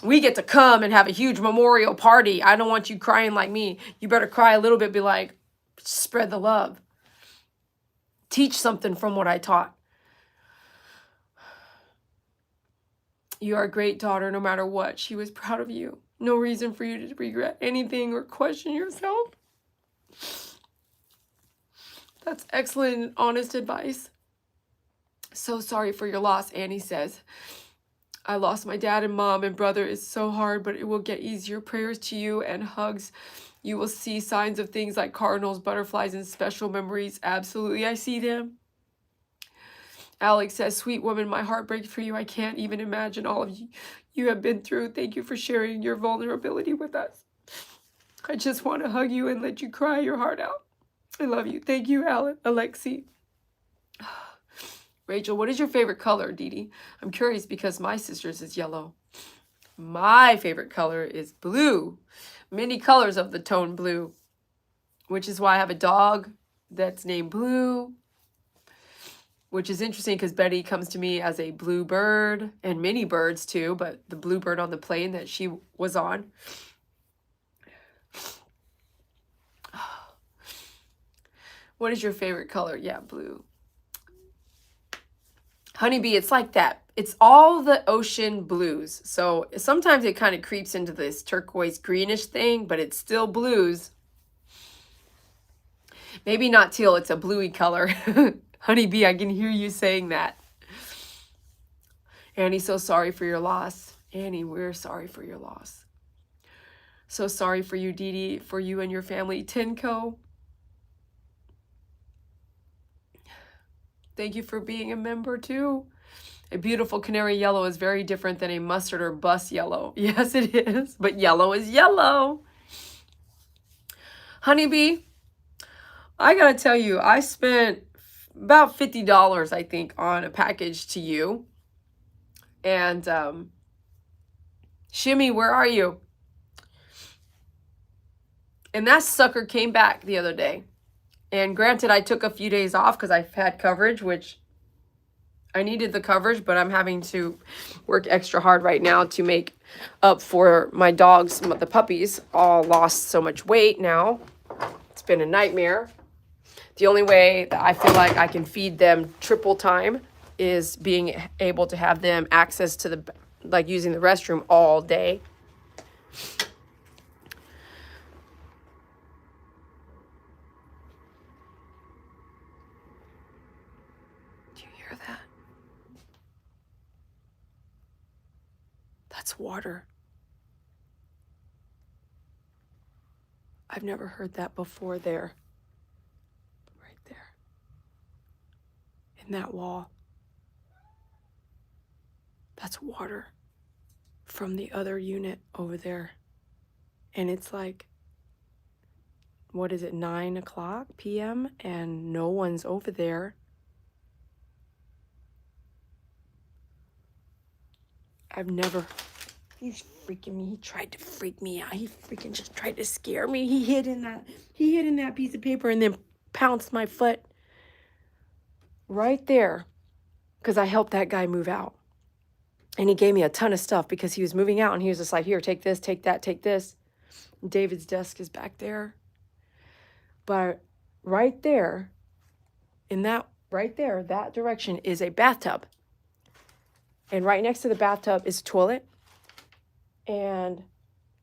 We get to come and have a huge memorial party. I don't want you crying like me. You better cry a little bit, be like, spread the love. Teach something from what I taught. You are a great daughter no matter what. She was proud of you. No reason for you to regret anything or question yourself. That's excellent and honest advice. So sorry for your loss, Annie says. I lost my dad and mom and brother. It's so hard, but it will get easier. Prayers to you and hugs. You will see signs of things like cardinals, butterflies, and special memories. Absolutely, I see them. Alex says, sweet woman, my heart breaks for you. I can't even imagine all of you have been through. Thank you for sharing your vulnerability with us. I just want to hug you and let you cry your heart out. I love you. Thank you, Alexi. Rachel, what is your favorite color, Dede? I'm curious because my sister's is yellow. My favorite color is blue. Many colors of the tone blue, which is why I have a dog that's named Blue, which is interesting because Betty comes to me as a blue bird, and many birds too, but the blue bird on the plane that she was on. What is your favorite color? Yeah, blue. Honeybee, it's like that. It's all the ocean blues. So sometimes it kind of creeps into this turquoise greenish thing, but it's still blues. Maybe not teal, it's a bluey color. Honeybee, I can hear you saying that. Annie, so sorry for your loss. Annie, we're sorry for your loss. So sorry for you, Dede, for you and your family. Tinko, thank you for being a member too. A beautiful canary yellow is very different than a mustard or bus yellow. Yes, it is, but yellow is yellow. Honeybee, I gotta tell you, I spent about $50, I think, on a package to you. And Shimmy, where are you? And that sucker came back the other day. And granted, I took a few days off because I've had coverage, which I needed the coverage, but I'm having to work extra hard right now to make up for my dogs. The puppies all lost so much weight now. It's been a nightmare. The only way that I feel like I can feed them triple time is being able to have them access to the, like using the restroom all day. Do you hear that? That's water. I've never heard that before there. Right there. In that wall. That's water from the other unit over there. And it's like, what is it, 9 o'clock p.m. and no one's over there. I've never, he's freaking me. He tried to freak me out. He freaking just tried to scare me. He hid in that piece of paper and then pounced my foot right there because I helped that guy move out. And he gave me a ton of stuff because he was moving out and he was just like, here, take this, take that, take this. David's desk is back there. But right there, that direction is a bathtub. And right next to the bathtub is a toilet. And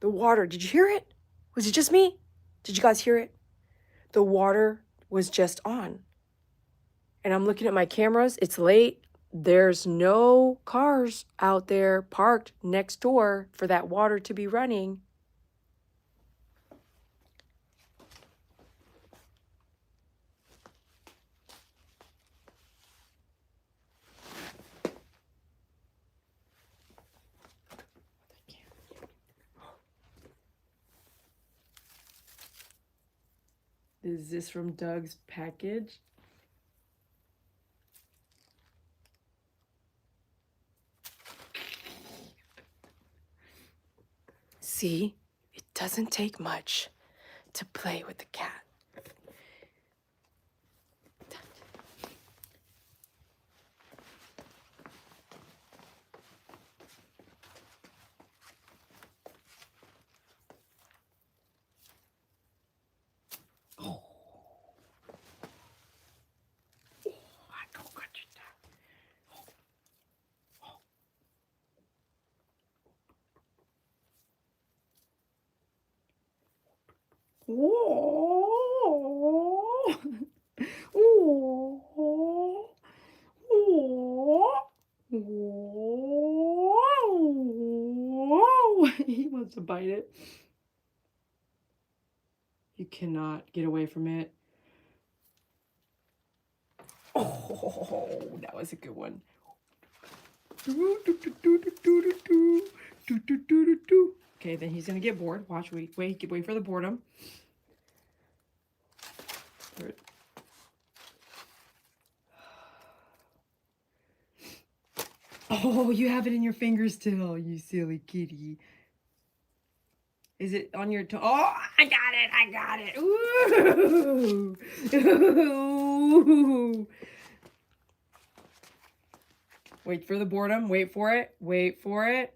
the water, did you hear it? Was it just me? Did you guys hear it? The water was just on. And I'm looking at my cameras. It's late. There's no cars out there parked next door for that water to be running. Is this from Doug's package? See, it doesn't take much to play with the cat. Oh. I don't got you down. Whoa. Whoa. Whoa. Whoa. He wants to bite it. You cannot get away from it. Oh, that was a good one. Okay, then he's gonna get bored. Watch, wait for the boredom. Oh, you have it in your fingers still, you silly kitty. Is it on your toe? Oh, I got it. Ooh. Ooh. Wait for the boredom. Wait for it. Wait for it.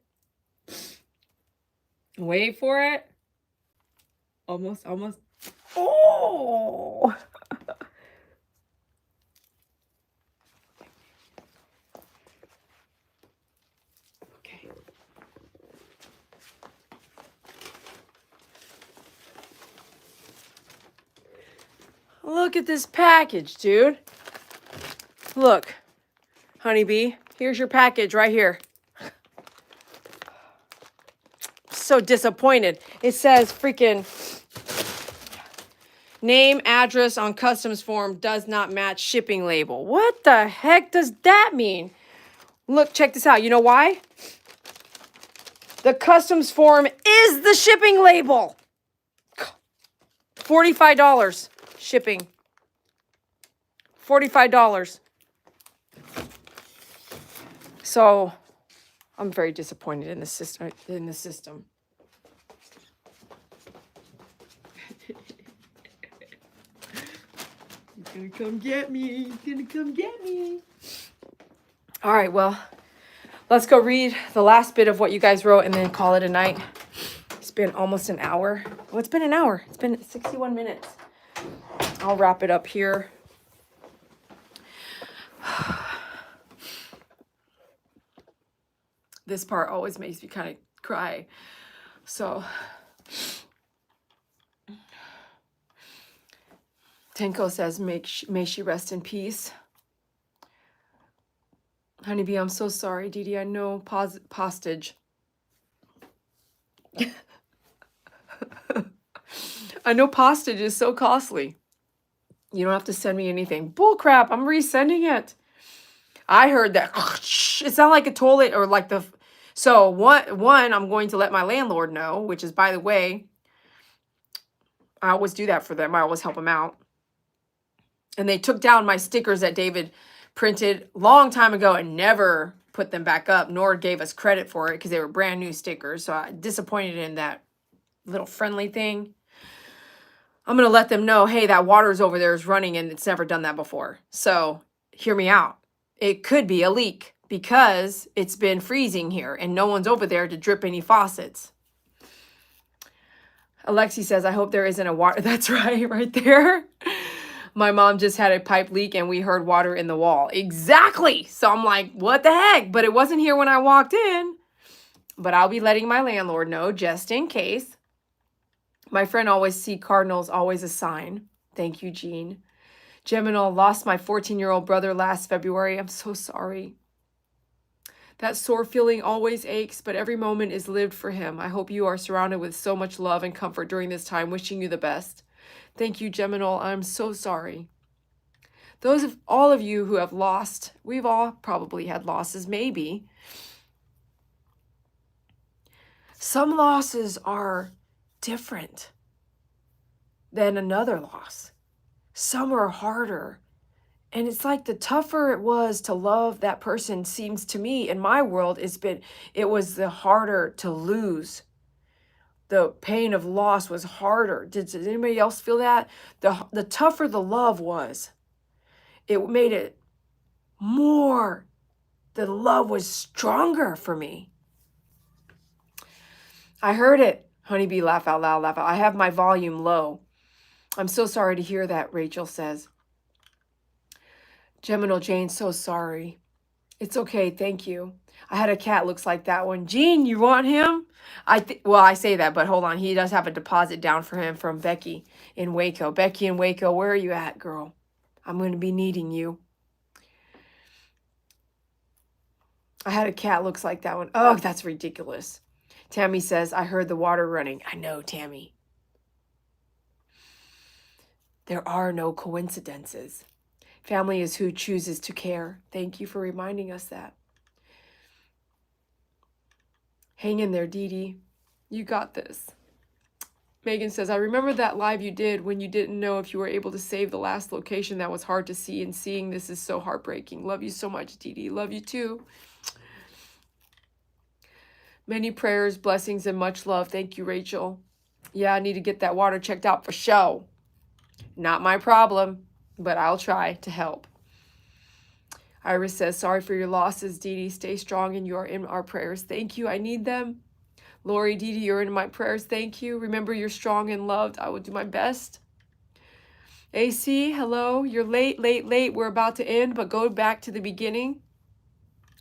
Wait for it. Almost. Oh! Okay. Look at this package, dude. Look, honeybee, here's your package right here. So disappointed. It says freaking name, address on customs form does not match shipping label. What the heck does that mean? Look, check this out. You know why? The customs form is the shipping label. $45 shipping. $45. So I'm very disappointed in the system. Gonna come get me. He's gonna come get me. All right, well, let's go read the last bit of what you guys wrote and then call it a night. It's been almost an hour. Well, it's been an hour. It's been 61 minutes. I'll wrap it up here. This part always makes me kind of cry. So, Tenko says, may she rest in peace. Honeybee, I'm so sorry. Dede, I know postage. I know postage is so costly. You don't have to send me anything. Bull crap, I'm resending it. I heard that. It sounded like a toilet or like the... So one, I'm going to let my landlord know, which is, by the way, I always do that for them. I always help them out. And they took down my stickers that David printed a long time ago and never put them back up, nor gave us credit for it because they were brand new stickers. So I'm disappointed in that little friendly thing. I'm going to let them know, hey, that water's over there is running and it's never done that before. So hear me out. It could be a leak because it's been freezing here and no one's over there to drip any faucets. Alexi says, I hope there isn't a water. That's right there. My mom just had a pipe leak and we heard water in the wall. Exactly. So I'm like, what the heck? But it wasn't here when I walked in. But I'll be letting my landlord know just in case. My friend always see cardinals, always a sign. Thank you, Jean. Gemini, lost my 14-year-old brother last February. I'm so sorry. That sore feeling always aches, but every moment is lived for him. I hope you are surrounded with so much love and comfort during this time. Wishing you the best. Thank you, Gemini. I'm so sorry. Those of all of you who have lost, we've all probably had losses, maybe. Some losses are different than another loss. Some are harder. And it's like the tougher it was to love that person, seems to me, in my world, it was the harder to lose. The pain of loss was harder. Does anybody else feel that? The tougher the love was, it made it more. The love was stronger for me. I heard it. Honeybee, laugh out loud, laugh out. I have my volume low. I'm so sorry to hear that, Rachel says. Gemini Jane, so sorry. It's okay, thank you. I had a cat looks like that one. Gene, you want him? Well, I say that, but hold on. He does have a deposit down for him from Becky in Waco. Becky in Waco, where are you at, girl? I'm going to be needing you. I had a cat looks like that one. Oh, that's ridiculous. Tammy says, I heard the water running. I know, Tammy. There are no coincidences. Family is who chooses to care. Thank you for reminding us that. Hang in there, Dede. You got this. Megan says, I remember that live you did when you didn't know if you were able to save the last location. That was hard to see, and seeing this is so heartbreaking. Love you so much, Dede. Love you too. Many prayers, blessings, and much love. Thank you, Rachel. Yeah, I need to get that water checked out for show. Not my problem, but I'll try to help. Iris says, sorry for your losses, Dede. Stay strong and you are in our prayers. Thank you. I need them. Lori, Dede, you're in my prayers. Thank you. Remember, you're strong and loved. I will do my best. AC, hello. You're late. We're about to end, but go back to the beginning.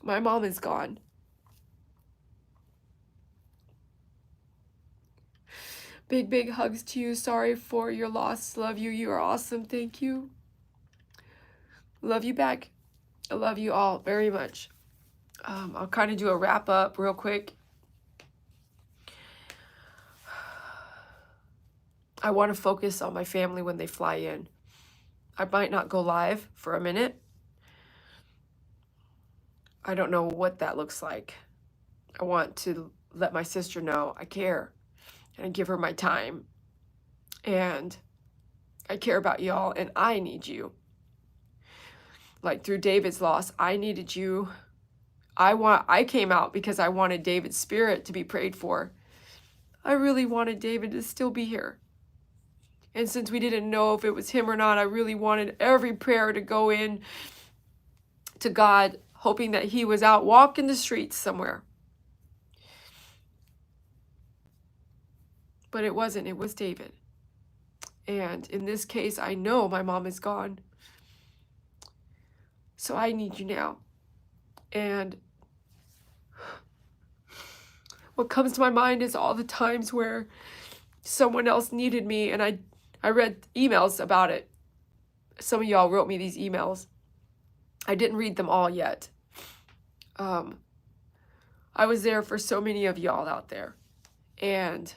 My mom is gone. Big hugs to you. Sorry for your loss. Love you. You are awesome. Thank you. Love you back. I love you all very much. I'll kind of do a wrap up real quick. I want to focus on my family when they fly in. I might not go live for a minute. I don't know what that looks like. I want to let my sister know I care and give her my time. And I care about y'all and I need you. Like through David's loss, I needed you. I came out because I wanted David's spirit to be prayed for. I really wanted David to still be here. And since we didn't know if it was him or not, I really wanted every prayer to go in to God, hoping that he was out walking the streets somewhere. But it wasn't. It was David. And in this case, I know my mom is gone. So I need you now. And what comes to my mind is all the times where someone else needed me, and I read emails about it. Some of y'all wrote me these emails. I didn't read them all yet. I was there for so many of y'all out there. And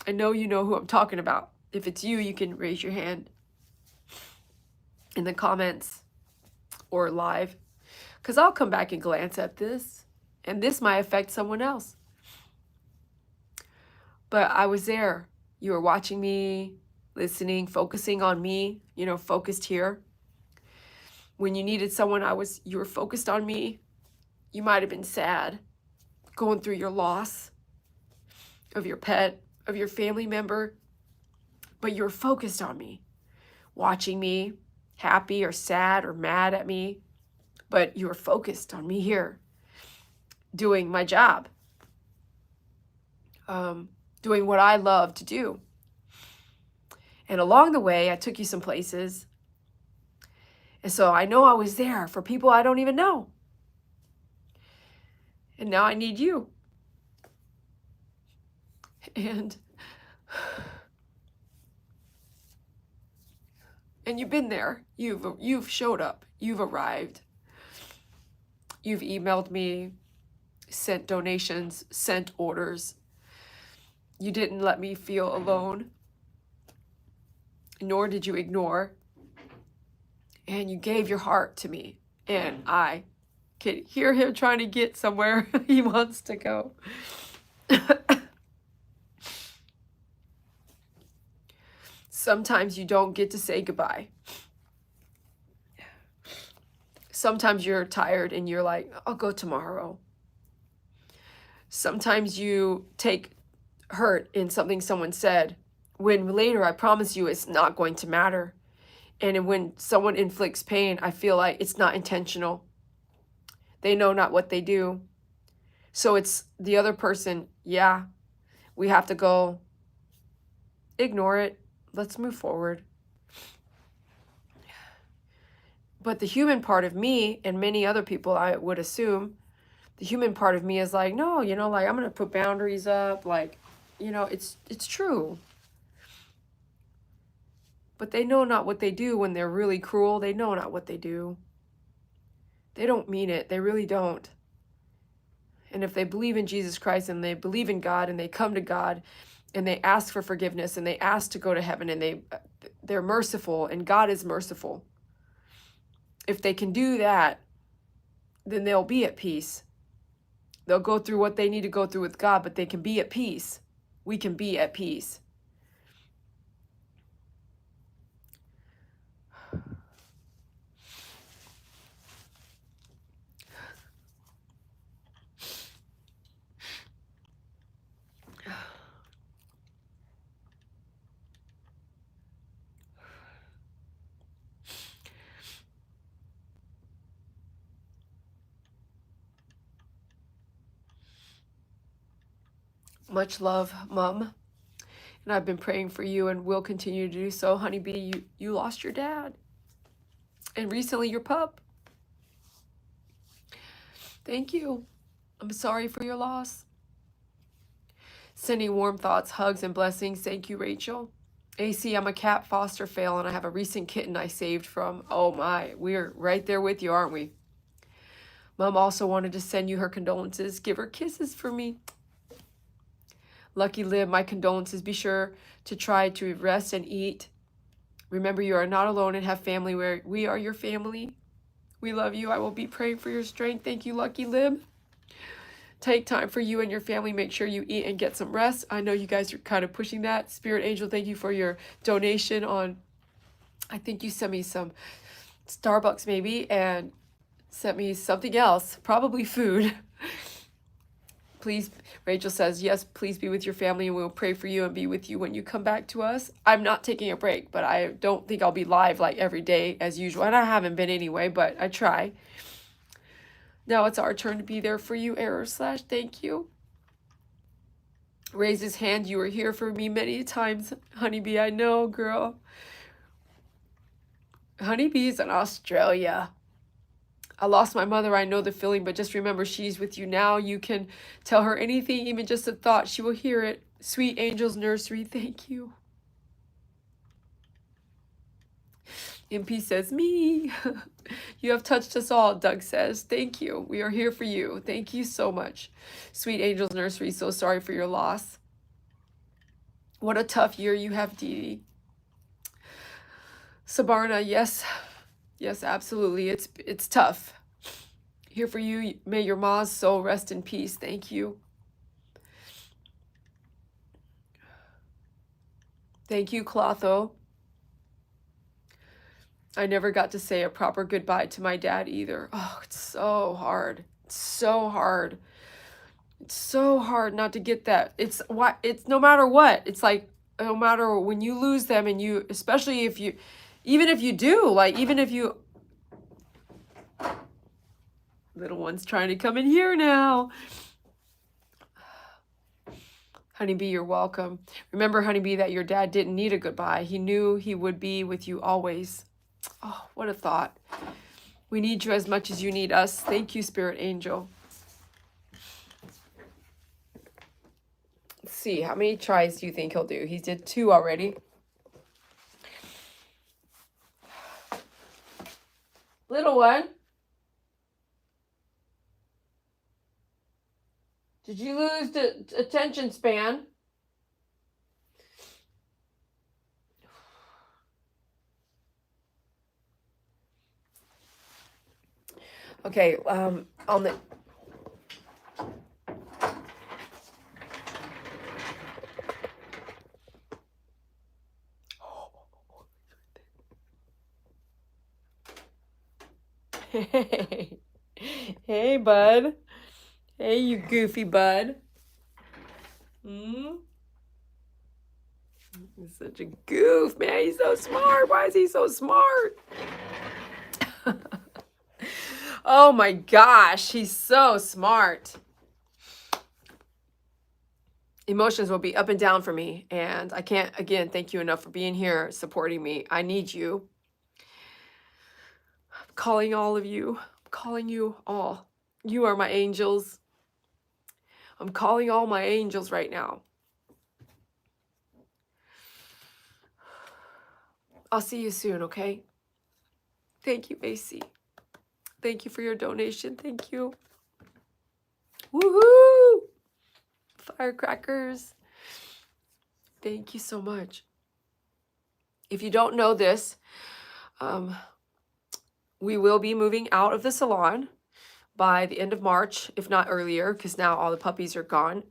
I know you know who I'm talking about. If it's you, you can raise your hand in the comments or live, because I'll come back and glance at this, and this might affect someone else. But I was there. You were watching me, listening, focusing on me, focused here. When you needed someone, you were focused on me. You might have been sad, going through your loss of your pet, of your family member, but you were focused on me, watching me, happy or sad or mad at me, but you were focused on me here, doing my job, doing what I love to do. And along the way, I took you some places. And so I know I was there for people I don't even know. And now I need you. And you've been there. You've showed up. You've arrived. You've emailed me, sent donations, sent orders. You didn't let me feel alone, nor did you ignore. And you gave your heart to me. And I can hear him trying to get somewhere he wants to go. Sometimes you don't get to say goodbye. Sometimes you're tired and you're like, I'll go tomorrow. Sometimes you take hurt in something someone said, when later I promise you it's not going to matter. And when someone inflicts pain, I feel like it's not intentional. They know not what they do. So it's the other person, yeah, we have to go. Ignore it. Let's move forward. But the human part of me, and many other people, I would assume, the human part of me is like, no, I'm going to put boundaries up. Like, it's true. But they know not what they do when they're really cruel. They know not what they do. They don't mean it. They really don't. And if they believe in Jesus Christ and they believe in God and they come to God and they ask for forgiveness and they ask to go to heaven and they're merciful and God is merciful. If they can do that, then they'll be at peace. They'll go through what they need to go through with God, but they can be at peace. We can be at peace. Much love, Mom. And I've been praying for you and will continue to do so. Honeybee, you lost your dad. And recently your pup. Thank you. I'm sorry for your loss. Sending warm thoughts, hugs, and blessings. Thank you, Rachel. AC, I'm a cat foster fail, and I have a recent kitten I saved from. Oh my, we're right there with you, aren't we? Mom also wanted to send you her condolences. Give her kisses for me. Lucky Lib, my condolences. Be sure to try to rest and eat. Remember, you are not alone and have family where we are your family. We love you. I will be praying for your strength. Thank you, Lucky Lib. Take time for you and your family. Make sure you eat and get some rest. I know you guys are kind of pushing that. Spirit Angel, thank you for your donation on, I think you sent me some Starbucks maybe, and sent me something else, probably food. Please, Rachel says, yes, please be with your family and we'll pray for you and be with you when you come back to us. I'm not taking a break, but I don't think I'll be live like every day as usual. And I haven't been anyway, but I try. Now it's our turn to be there for you, error slash. Thank you. Raise his hand. You were here for me many times, Honeybee. I know, girl. Honeybee's in Australia. I lost my mother. I know the feeling, but just remember she's with you now. You can tell her anything, even just a thought. She will hear it. Sweet Angels Nursery, thank you. MP says, me. You have touched us all, Doug says. Thank you. We are here for you. Thank you so much. Sweet Angels Nursery, so sorry for your loss. What a tough year you have, Dede. Sabarna, yes. Yes, absolutely. It's tough. Here for you. May your ma's soul rest in peace. Thank you. Thank you, Clotho. I never got to say a proper goodbye to my dad either. Oh, it's so hard. It's so hard. It's so hard not to get that. It's no matter what. It's like, no matter when you lose them, and you, especially if you, even if you do, like, even if you, little one's trying to come in here now. Honeybee, you're welcome. Remember, Honeybee, that your dad didn't need a goodbye. He knew he would be with you always. Oh, what a thought. We need you as much as you need us. Thank you, Spirit Angel. Let's see, how many tries do you think he'll do? He did 2 already. Little one. Did you lose the attention span? Okay, on the Hey, hey, bud. Hey, you goofy bud. He's such a goof, man. He's so smart. Why is he so smart? Oh my gosh, he's so smart. Emotions will be up and down for me, and I can't, again, thank you enough for being here, supporting me. I need you. I'm calling all of you. I'm calling you all. You are my angels. I'm calling all my angels right now. I'll see you soon, okay? Thank you, AC. Thank you for your donation. Thank you. Woohoo! Firecrackers. Thank you so much. If you don't know this, we will be moving out of the salon by the end of March, if not earlier, because now all the puppies are gone.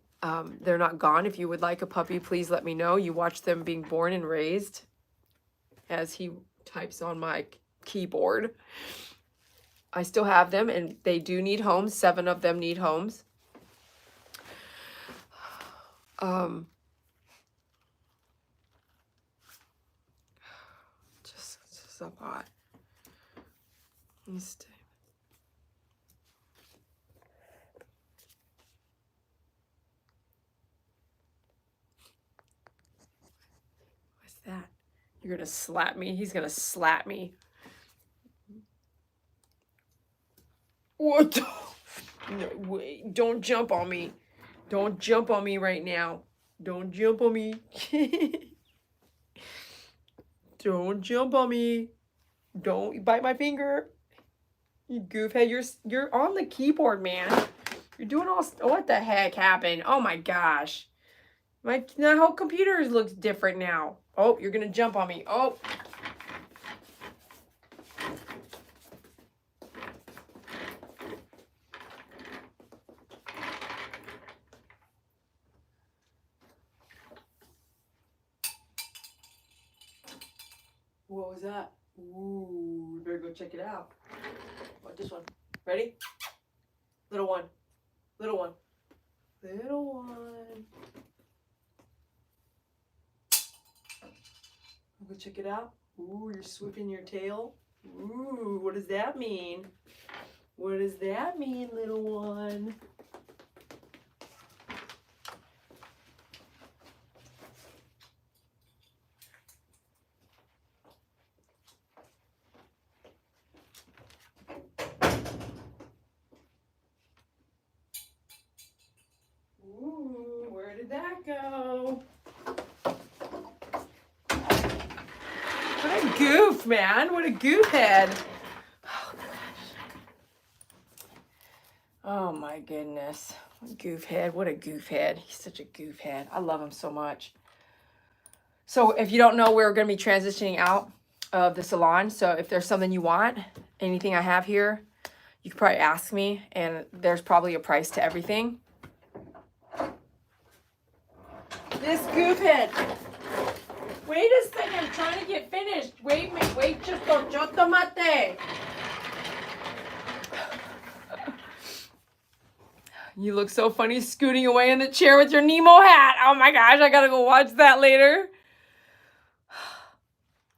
They're not gone. If you would like a puppy, please let me know. You watch them being born and raised as he types on my keyboard. I still have them, and they do need homes. 7 of them need homes. Just a lot. What's that? You're gonna slap me? He's gonna slap me. What? No, wait, don't jump on me. Don't jump on me right now. Don't jump on me. Don't jump on me. Don't bite my finger. You goofhead, you're on the keyboard, man. You're doing all, what the heck happened? Oh my gosh. My whole computer looks different now. Oh, you're gonna jump on me. Oh. What was that? Ooh, we better go check it out. What, this one? Ready? Little one. Little one. Little one. Go check it out. Ooh, you're sweeping your tail. Ooh, what does that mean? What does that mean, little one? Ooh, where did that go? What a goof, man. What a goof head. Oh, gosh. Oh, my goodness. Goof head. What a goof head. He's such a goof head. I love him so much. So if you don't know, we're going to be transitioning out of the salon. So if there's something you want, anything I have here, you could probably ask me. And there's probably a price to everything. This goof head. Wait a second, I'm trying to get finished. Wait, just tomate. You look so funny scooting away in the chair with your Nemo hat. Oh my gosh, I gotta go watch that later.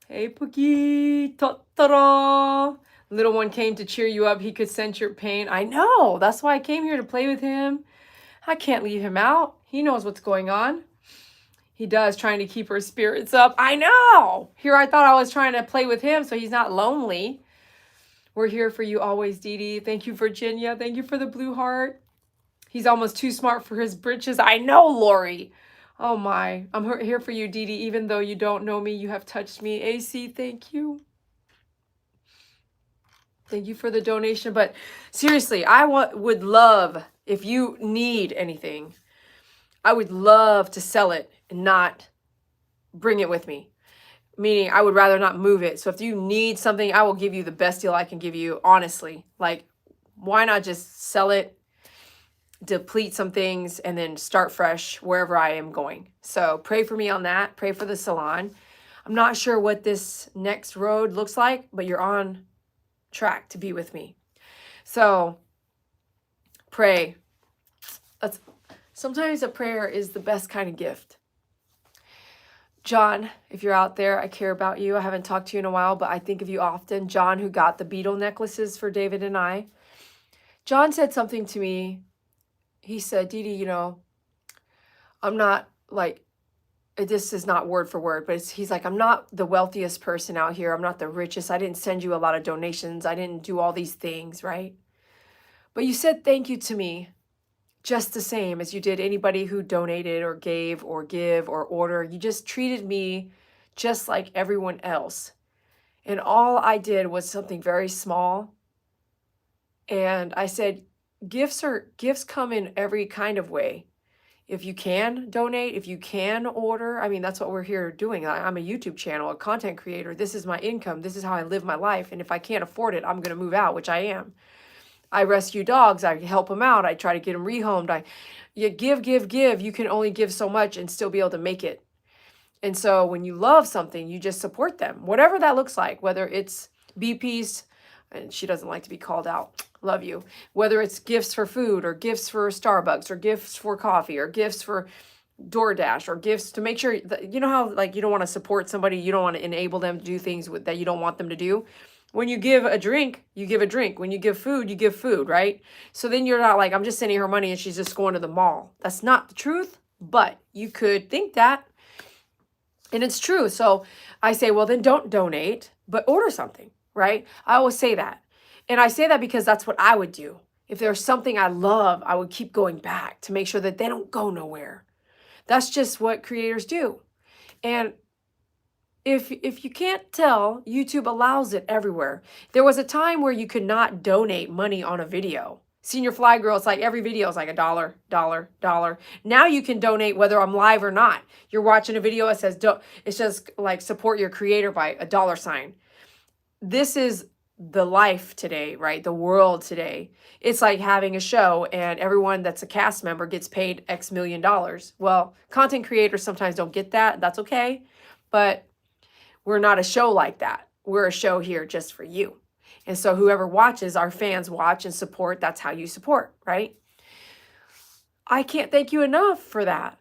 Hey, Pookie, Totoro. Little one came to cheer you up. He could sense your pain. I know, that's why I came here to play with him. I can't leave him out. He knows what's going on. He does, trying to keep her spirits up. I know. Here I thought I was trying to play with him so he's not lonely. We're here for you always, Dede. Thank you, Virginia. Thank you for the blue heart. He's almost too smart for his britches. I know, Lori. Oh, my. I'm here for you, Dede. Even though you don't know me, you have touched me. AC, thank you. Thank you for the donation. But seriously, I would love, if you need anything, I would love to sell it and not bring it with me. Meaning I would rather not move it. So if you need something, I will give you the best deal I can give you, honestly. Like, why not just sell it, deplete some things, and then start fresh wherever I am going. So pray for me on that. Pray for the salon. I'm not sure what this next road looks like, but you're on track to be with me. So pray. Sometimes a prayer is the best kind of gift. John, if you're out there, I care about you. I haven't talked to you in a while, but I think of you often. John, who got the beetle necklaces for David and I. John said something to me. He said, Dede, you know, I'm not like, this is not word for word, but he's like, I'm not the wealthiest person out here. I'm not the richest. I didn't send you a lot of donations. I didn't do all these things, right? But you said thank you to me just the same as you did anybody who donated or gave or give or order. You just treated me just like everyone else. And all I did was something very small. And I said, gifts come in every kind of way. If you can donate, if you can order, I mean, that's what we're here doing. I'm a YouTube channel, a content creator. This is my income. This is how I live my life. And if I can't afford it, I'm going to move out, which I am. I rescue dogs. I help them out. I try to get them rehomed. You give. You can only give so much and still be able to make it. And so when you love something, you just support them, whatever that looks like, whether it's BP's, and she doesn't like to be called out. Love you. Whether it's gifts for food or gifts for Starbucks or gifts for coffee or gifts for DoorDash or gifts to make sure that, you know how like you don't want to support somebody, you don't want to enable them to do things that you don't want them to do. When you give a drink, you give a drink. When you give food, right? So then you're not like, I'm just sending her money and she's just going to the mall. That's not the truth, but you could think that. And it's true. So I say, well, then don't donate, but order something, right? I always say that. And I say that because that's what I would do. If there's something I love, I would keep going back to make sure that they don't go nowhere. That's just what creators do. And if you can't tell, YouTube allows it everywhere. There was a time where you could not donate money on a video. Senior Fly Girl, it's like every video is like $1. Now you can donate whether I'm live or not. You're watching a video, it says, it's just like support your creator by $. This is the life today, right? The world today. It's like having a show and everyone that's a cast member gets paid X million dollars. Well, content creators sometimes don't get that. That's okay. But we're not a show like that. We're a show here just for you. And so whoever watches, our fans watch and support. That's how you support, right? I can't thank you enough for that.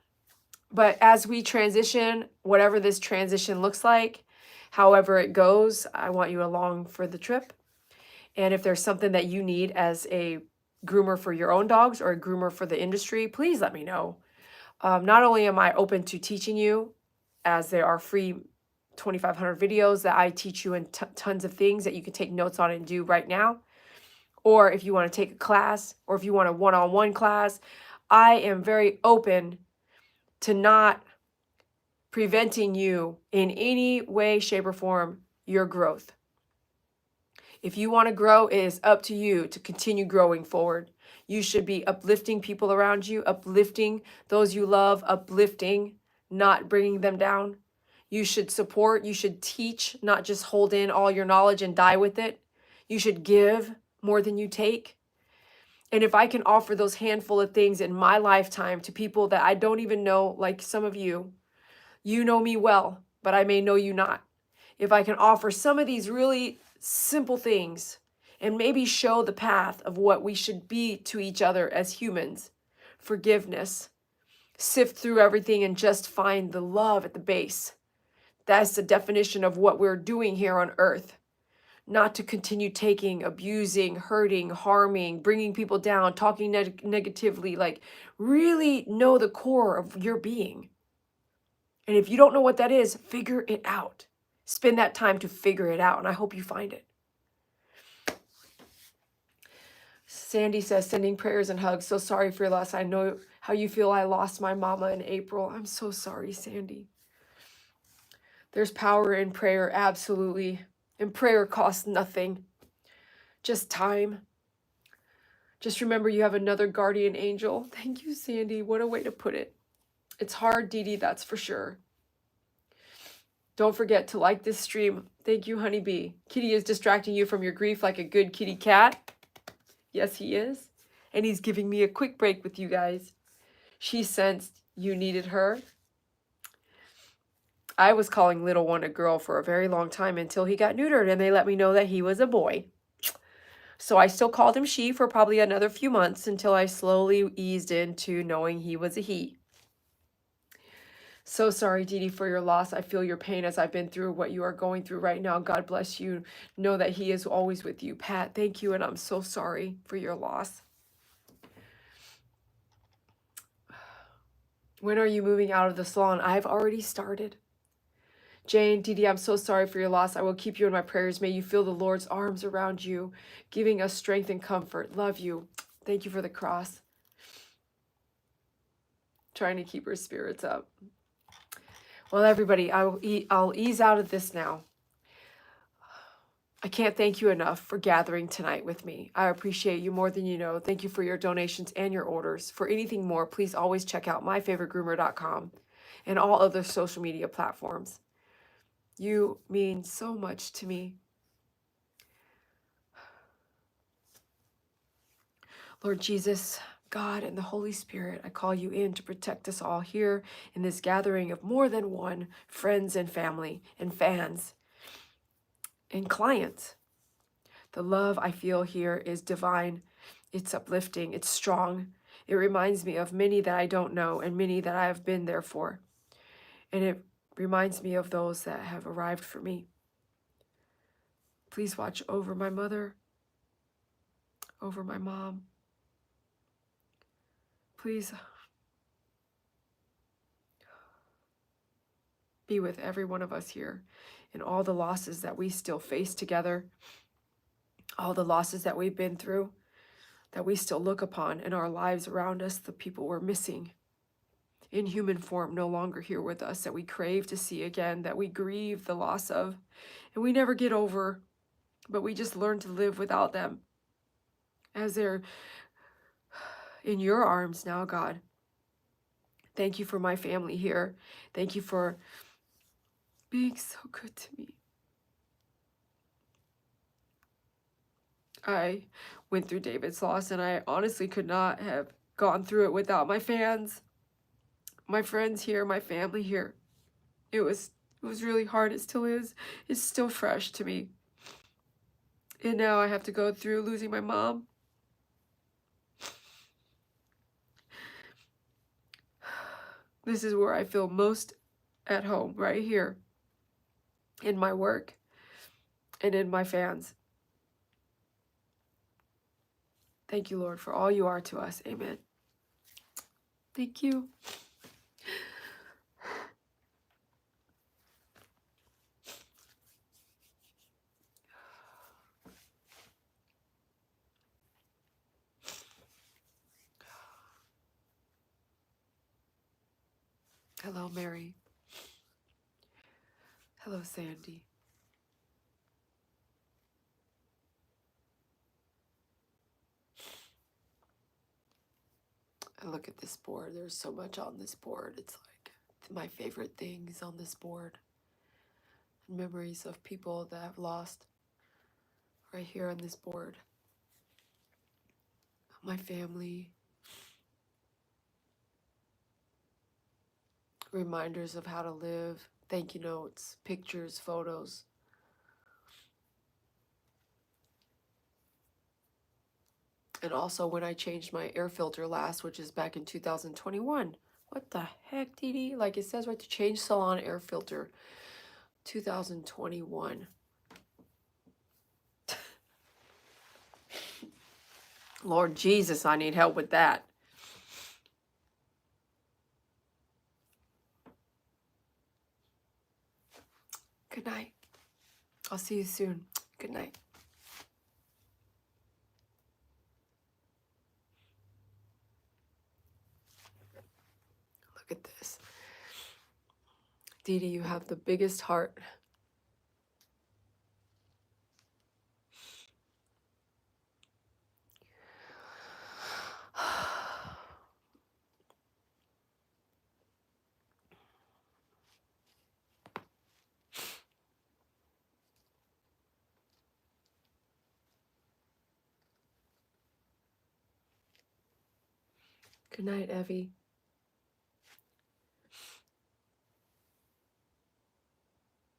But as we transition, whatever this transition looks like, however it goes, I want you along for the trip. And if there's something that you need as a groomer for your own dogs or a groomer for the industry, please let me know. Not only am I open to teaching you, as there are free 2,500 videos that I teach you in tons of things that you can take notes on and do right now, or if you want to take a class, or if you want a one-on-one class, I am very open to not preventing you in any way, shape, or form your growth. If you want to grow, it is up to you to continue growing forward. You should be uplifting people around you, uplifting those you love, uplifting, not bringing them down. You should support, you should teach, not just hold in all your knowledge and die with it. You should give more than you take. And if I can offer those handful of things in my lifetime to people that I don't even know, like some of you, you know me well, but I may know you not. If I can offer some of these really simple things and maybe show the path of what we should be to each other as humans, forgiveness, sift through everything and just find the love at the base. That's the definition of what we're doing here on earth. Not to continue taking, abusing, hurting, harming, bringing people down, talking negatively, like really know the core of your being. And if you don't know what that is, figure it out. Spend that time to figure it out, and I hope you find it. Sandy says, sending prayers and hugs. So sorry for your loss. I know how you feel. I lost my mama in April. I'm so sorry, Sandy. There's power in prayer, absolutely. And prayer costs nothing, just time. Just remember you have another guardian angel. Thank you, Sandy. What a way to put it. It's hard, Dede, that's for sure. Don't forget to like this stream. Thank you, Honeybee. Kitty is distracting you from your grief like a good kitty cat. Yes, he is. And he's giving me a quick break with you guys. She sensed you needed her. I was calling little one a girl for a very long time until he got neutered and they let me know that he was a boy. So I still called him she for probably another few months until I slowly eased into knowing he was a he. So sorry, Dede, for your loss. I feel your pain as I've been through what you are going through right now. God bless you. Know that he is always with you. Pat, thank you, and I'm so sorry for your loss. When are you moving out of the salon? I've already started. Jane, Dede, I'm so sorry for your loss. I will keep you in my prayers. May you feel the Lord's arms around you, giving us strength and comfort. Love you. Thank you for the cross. Trying to keep her spirits up. Well, everybody, I'll ease out of this now. I can't thank you enough for gathering tonight with me. I appreciate you more than you know. Thank you for your donations and your orders. For anything more, please always check out myfavoritegroomer.com and all other social media platforms. You mean so much to me. Lord Jesus, God, and the Holy Spirit, I call you in to protect us all here in this gathering of more than one, friends and family and fans and clients. The love I feel here is divine. It's uplifting. It's strong. It reminds me of many that I don't know and many that I have been there for. And it reminds me of those that have arrived for me. Please watch over my mother, over my mom. Please be with every one of us here and all the losses that we still face together, all the losses that we've been through, that we still look upon in our lives around us, the people we're missing in human form, no longer here with us, that we crave to see again, that we grieve the loss of, and we never get over, but we just learn to live without them as they're in your arms now, God. Thank you for my family here. Thank you for being so good to me. I went through David's loss, and I honestly could not have gone through it without my fans, my friends here, my family here. It was really hard. It still is. It's still fresh to me. And now I have to go through losing my mom. This is where I feel most at home, right here, in my work and in my fans. Thank you, Lord, for all you are to us. Amen. Thank you. Hello, Mary. Hello, Sandy. I look at this board. There's so much on this board. It's like my favorite things on this board. Memories of people that I've lost right here on this board. My family. Reminders of how to live. Thank you notes, pictures, photos. And also when I changed my air filter last, which is back in 2021. What the heck, Dede? Like it says right to change salon air filter. 2021. Lord Jesus, I need help with that. Good night. I'll see you soon. Good night. Look at this. Dede, you have the biggest heart. Good night, Evie.